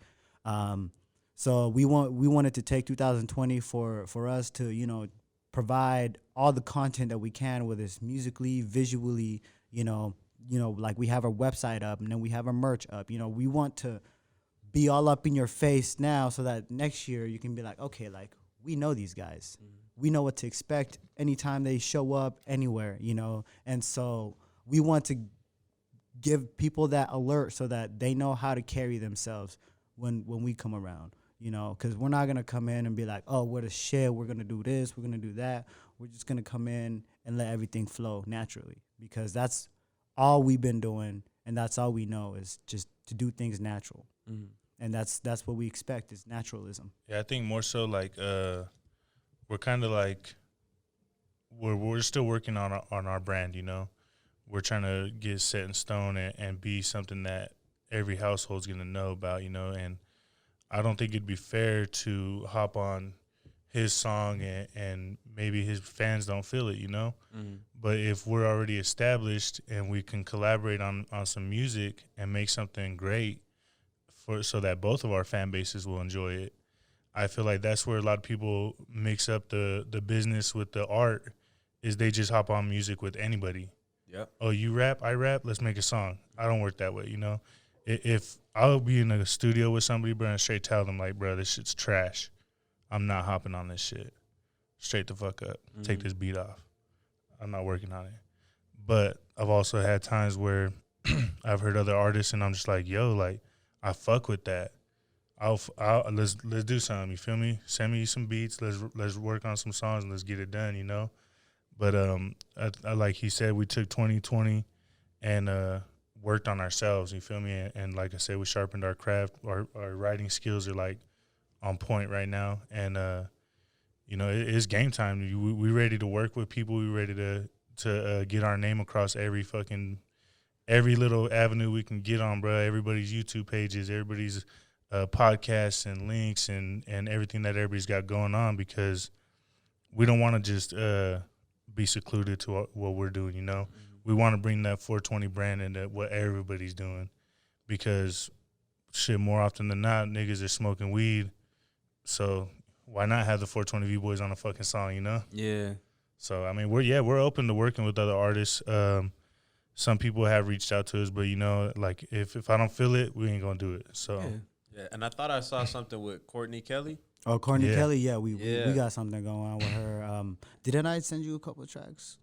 So we wanted to take 2020 for us to, you know, provide all the content that we can, whether it's musically, visually, you know, like we have our website up and then we have our merch up. You know, we want to be all up in your face now so that next year you can be like, okay, like we know these guys. We know what to expect anytime they show up anywhere, you know. And so we want to give people that alert so that they know how to carry themselves when we come around, you know, because we're not going to come in and be like, oh, we're the shit, we're going to do this, we're going to do that. We're just going to come in and let everything flow naturally, because that's all we've been doing, and that's all we know is just to do things natural. And that's what we expect is naturalism. Yeah, I think more so like we're kind of like we're still working on our brand, you know. We're trying to get set in stone and be something that every household's gonna know about, you know. And I don't think it'd be fair to hop on his song and maybe his fans don't feel it, you know. But if we're already established and we can collaborate on some music and make something great so that both of our fan bases will enjoy it, I feel like that's where a lot of people mix up the business with the art, is they just hop on music with anybody. Yep. Oh, you rap, I rap, let's make a song. I don't work that way, you know. If I'll be in a studio with somebody, bro, and straight tell them, like, bro, this shit's trash, I'm not hopping on this shit. Straight the fuck up. Take this beat off. I'm not working on it. But I've also had times where I've heard other artists and I'm just like, yo, like, I fuck with that. Let's do something. You feel me? Send me some beats. Let's work on some songs and let's get it done. You know. But I like he said, we took 2020 and worked on ourselves. You feel me? And like I said, we sharpened our craft. Our writing skills are like on point right now. And you know, it's game time. We ready to work with people. We ready to get our name across every little avenue we can get on, bro. Everybody's YouTube pages, everybody's podcasts and links and everything that everybody's got going on, because we don't want to just be secluded to what we're doing, you know. We want to bring that 420 brand into what everybody's doing, because shit, more often than not, niggas are smoking weed. So why not have the 420veeboyyz on a fucking song, you know? Yeah. So I mean, we're open to working with other artists. Some people have reached out to us, but you know, like if I don't feel it, we ain't gonna do it. So yeah. And I thought I saw something with Courtney Kelly. Oh, Courtney Kelly, yeah, we got something going on with her. Didn't I send you a couple of tracks?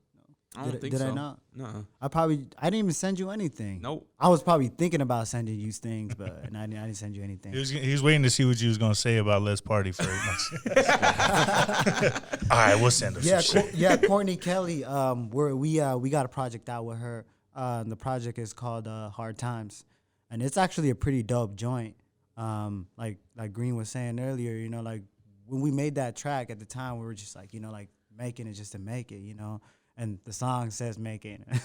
I don't think did so. I not? No. I didn't even send you anything. Nope. I was probably thinking about sending you things, but I didn't send you anything. He was waiting to see what you was gonna say about Let's Party first. All right, we'll send her some shit. Courtney Kelly. We got a project out with her. The project is called Hard Times, and it's actually a pretty dope joint. Like Green was saying earlier, you know, like when we made that track at the time, we were just like, you know, like making it just to make it, you know. And the song says making it.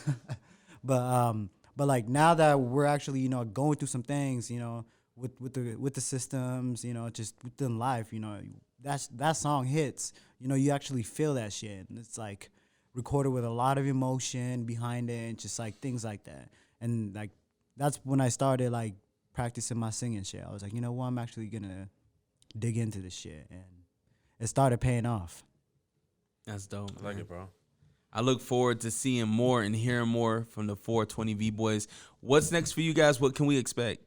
but like now that we're actually, you know, going through some things, you know, with the systems, you know, just within life, you know, that song hits, you know, you actually feel that shit. And it's like recorded with a lot of emotion behind it, and just like things like that. And like that's when I started like practicing my singing shit. I was like, you know what, I'm actually gonna dig into this shit, and it started paying off. That's dope. I like it, bro. I look forward to seeing more and hearing more from the 420veeboyyz. What's next for you guys? What can we expect?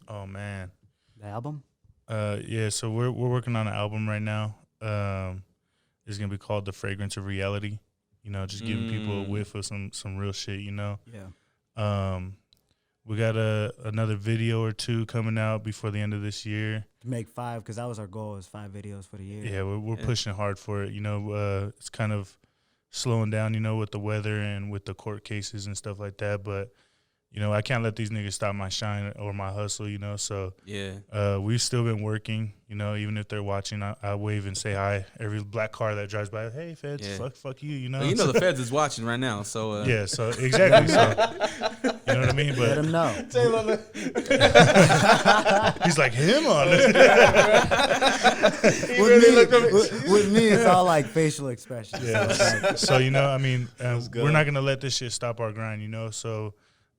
Oh man, The album? yeah. So we're working on an album right now. It's gonna be called The Fragrance of Reality. You know, just giving people a whiff of some real shit. You know. Yeah. We got another video or two coming out before the end of this year. To make 5, because that was our goal, is 5 videos for the year. Yeah, we're pushing hard for it. You know, it's kind of slowing down, you know, with the weather and with the court cases and stuff like that. But, you know, I can't let these niggas stop my shine or my hustle, you know. So, yeah, we've still been working, you know, even if they're watching, I wave and say hi. Every black car that drives by, hey, feds, fuck you, you know. Well, you know the feds is watching right now, so. Yeah, so exactly. So, you know what I mean? But Let him know. he's like, him on with me, it's all like facial expressions. Yeah. So it's like, So, you know, I mean, good. we're not going to let this shit stop our grind, you know. So,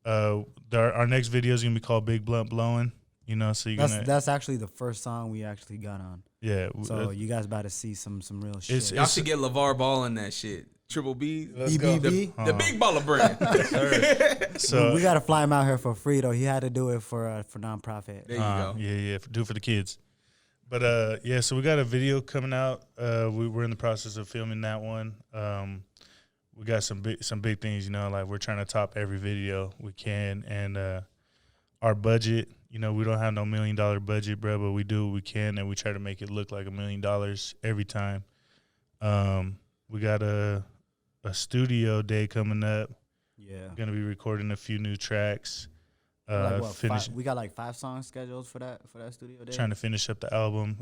our next video is going to be called Big Blunt Blowing, you know. So, that's actually the first song we actually got on. yeah. So you guys about to see some real shit. Y'all should get LeVar Ball in that shit. Triple B. BBB. The big baller brand. So, we got to fly him out here for free, though. He had to do it for nonprofit. There you go. Yeah, do it for the kids. But, yeah, so we got a video coming out. We're in the process of filming that one. We got some big things, you know, like we're trying to top every video we can. And our budget, you know, we don't have no $1 million budget, bro, but we do what we can, and we try to make it look like $1 million every time. We got a studio day coming up. Yeah. Gonna be recording a few new tracks. Like what, we got like 5 songs scheduled for that studio day. Trying to finish up the album.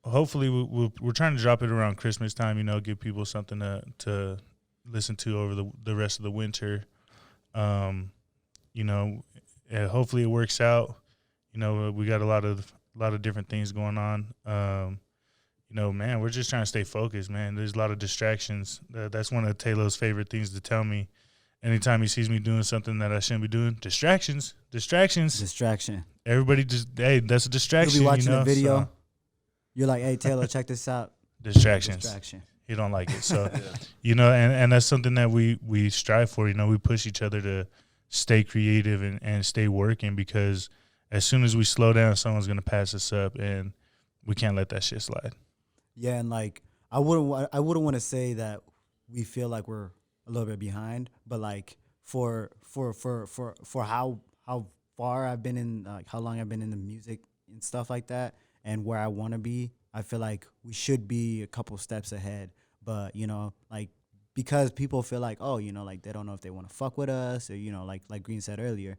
Hopefully we're trying to drop it around Christmas time. You know, give people something to listen to over the rest of the winter. You know, hopefully it works out. You know, we got a lot of different things going on. You know, man, we're just trying to stay focused, man. There's a lot of distractions. That's one of Taylo's favorite things to tell me. Anytime he sees me doing something that I shouldn't be doing, distraction. Everybody just, hey, that's a distraction. You'll be watching a video. So. You're like, hey, Taylor, check this out. Distraction. He don't like it. So, you know, and that's something that we strive for. You know, we push each other to stay creative and stay working, because as soon as we slow down, someone's going to pass us up, and we can't let that shit slide. Yeah, and like I wouldn't want to say that we feel like we're a little bit behind, but like for how far I've been in, like how long I've been in the music and stuff like that, and where I want to be, I feel like we should be a couple steps ahead. But you know, like because people feel like, oh, you know, like they don't know if they want to fuck with us, or you know, like Green said earlier,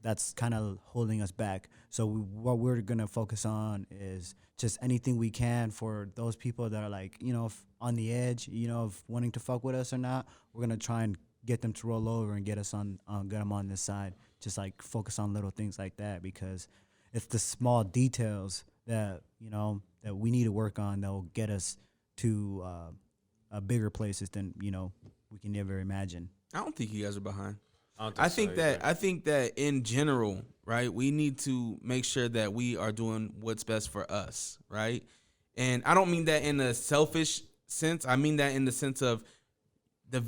that's kind of holding us back. So what we're gonna focus on is just anything we can for those people that are like, you know, on the edge, you know, of wanting to fuck with us or not. We're gonna try and get them to roll over and get them on this side. Just like focus on little things like that, because it's the small details that, you know, that we need to work on that will get us to bigger places than, you know, we can never imagine. I don't think you guys are behind. I think that in general, right, we need to make sure that we are doing what's best for us, right? And I don't mean that in a selfish sense. I mean that in the sense of the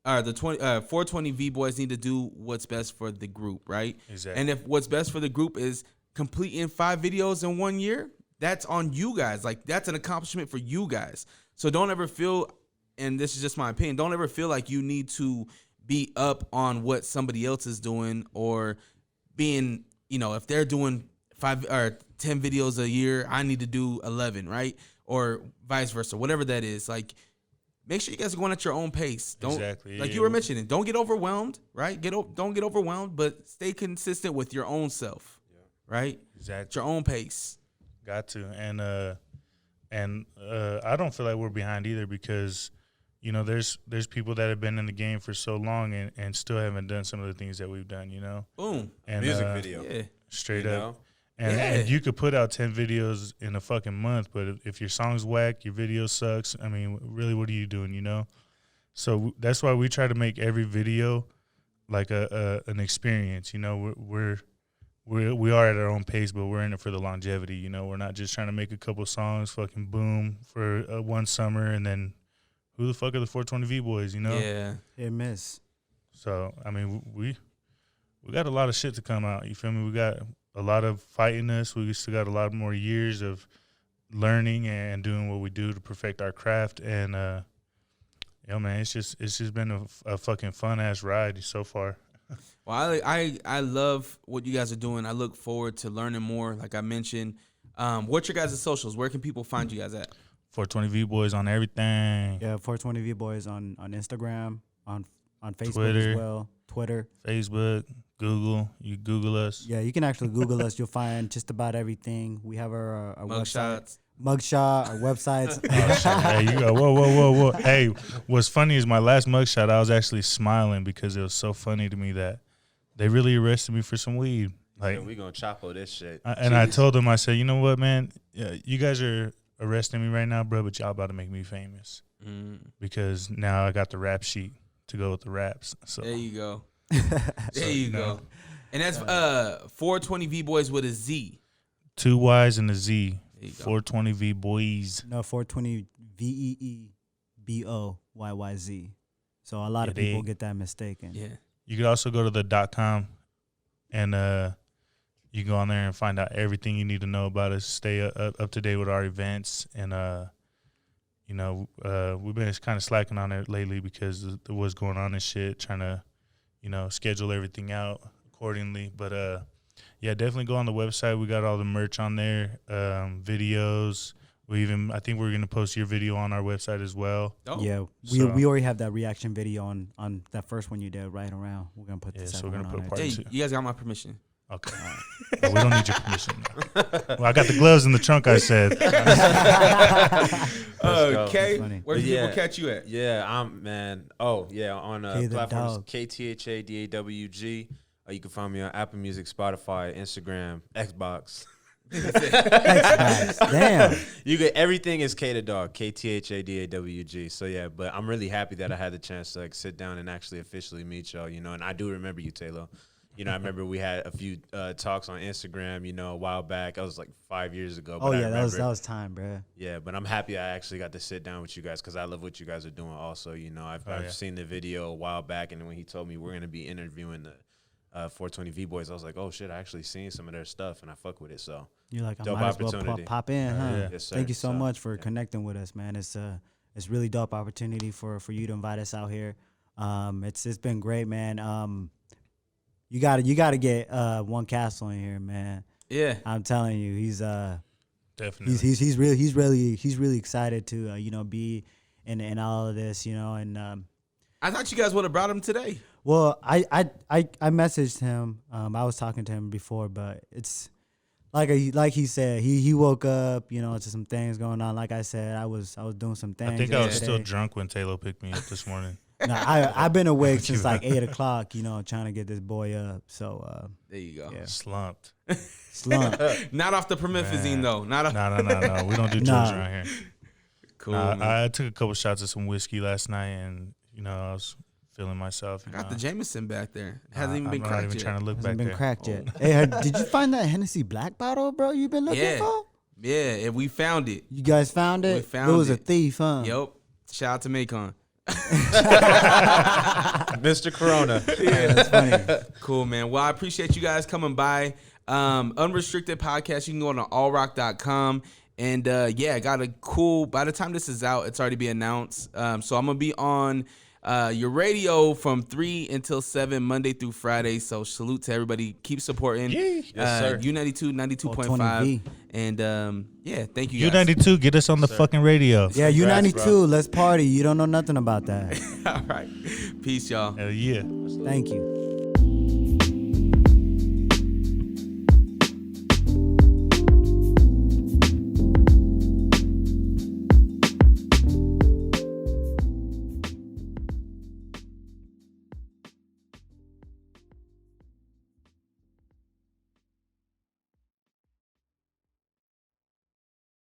420veeboyyz need to do what's best for the group, right? Exactly. And if what's best for the group is completing 5 videos in 1 year, that's on you guys. Like, that's an accomplishment for you guys. So don't ever feel, and this is just my opinion, don't ever feel like you need to be up on what somebody else is doing, or being, you know, if they're doing 5 or 10 videos a year, I need to do 11, right? Or vice versa, whatever that is. Like, make sure you guys are going at your own pace. Exactly. Like you were mentioning, don't get overwhelmed, right? Don't get overwhelmed, but stay consistent with your own self, right? Exactly. At your own pace. Got to. And I don't feel like we're behind either, because, you know, there's people that have been in the game for so long and still haven't done some of the things that we've done, you know? Boom. And music video. Yeah. Straight You up. know? And you could put out 10 videos in a fucking month, but if your song's whack, your video sucks, I mean, really, what are you doing, you know? So that's why we try to make every video like an experience, you know? We are at our own pace, but we're in it for the longevity, you know? We're not just trying to make a couple songs, fucking boom, for one summer, and then who the fuck are the 420V boys, you know? Yeah. Hit miss. So, I mean, we got a lot of shit to come out, you feel me? We got a lot of fight in us. We still got a lot more years of learning and doing what we do to perfect our craft. And, man, it's just been a fucking fun-ass ride so far. Well, I love what you guys are doing. I look forward to learning more. Like I mentioned, what's your guys' socials? Where can people find you guys at? 420V boys on everything. Yeah, 420V boys on Instagram, on Facebook Twitter. as well. Twitter. Facebook, Google. You Google us. Yeah, you can actually Google us. You'll find just about everything. We have our website. Mugshot, our websites. Oh, shit. Hey, you go, whoa. Hey, what's funny is my last mugshot, I was actually smiling because it was so funny to me that they really arrested me for some weed. Like, we gonna chapo this shit. I told them, I said, you know what, man? Yeah, you guys are arresting me right now, bro, but y'all about to make me famous because now I got the rap sheet to go with the raps. So there you go. There you go. And that's 420V boys with a Z. 2 Y's and a Z. 420V boys. No, 420 VEEBOYYZ. So a lot of people get that mistaken. Yeah. You could also go to the .com and you go on there and find out everything you need to know about us. Stay up to date with our events, and we've been kind of slacking on it lately because of what's going on and shit. Trying to, schedule everything out accordingly. But yeah, definitely go on the website. We got all the merch on there, videos. I think we're gonna post your video on our website as well. Oh. Yeah, we already have that reaction video on that first one you did right around. We're gonna put this. So we're gonna put on part Hey, 2. you guys got my permission. Okay. No, we don't need your permission. Well, I got the gloves in the trunk, I said. Okay. Where can people catch you at? Yeah, on platforms Dawg. KTHADAWG. You can find me on Apple Music, Spotify, Instagram, Xbox. Damn. You get everything is Tha Dawg, KTHADAWG. So yeah, but I'm really happy that I had the chance to sit down and actually officially meet y'all. And I do remember you, Taylo. I remember we had a few talks on Instagram, a while back. I was like 5 years ago. But that was time, bro. Yeah, but I'm happy I actually got to sit down with you guys because I love what you guys are doing. Also, I've seen the video a while back, and when he told me we're gonna be interviewing the 420V boys, I was like, oh shit, I actually seen some of their stuff, and I fuck with it. So you're like, I dope might as well opportunity. pop in, huh? Yeah. Yes, sir. Thank you so much for connecting with us, man. It's really dope opportunity for you to invite us out here. It's been great, man. You gotta get One Castle in here, man. Yeah, I'm telling you, he's definitely he's really excited to be in all of this, and I thought you guys would have brought him today. well, I messaged him. I was talking to him before, but it's like he said, he woke up, to some things going on. Like I said, I was doing some things. I think I was yesterday. still drunk when Taylo picked me up this morning. No, I've been awake since like 8 o'clock, trying to get this boy up. So There you go. yeah. Slumped. Slump. Not off the promethazine though. Not off. No. We don't do drugs around here. Cool. Man. I took a couple shots of some whiskey last night, and I was feeling myself. I got the Jameson back there. Hasn't even been I'm not cracked even yet. trying to look Hasn't back been there. cracked yet. Hey, did you find that Hennessy Black bottle, bro? You been looking for? Yeah, and we found it. You guys found it? We found it was a it. thief, huh? Yep. Shout out to Macon. Mr. Corona. Yeah, That's funny. Cool, man. Well, I appreciate you guys coming by. Unrestricted podcast. You can go on allrock.com. And I got a cool. By the time this is out, it's already been announced. So I'm gonna be on your radio from 3 until 7 Monday through Friday. So salute to everybody. Keep supporting. Yes, sir. U92, 92.5. 420V. And thank you guys. U92, get us on the fucking radio. Yeah, Congrats, U92. bro. Let's party. You don't know nothing about that. All right. Peace, y'all. Hell yeah. Thank you.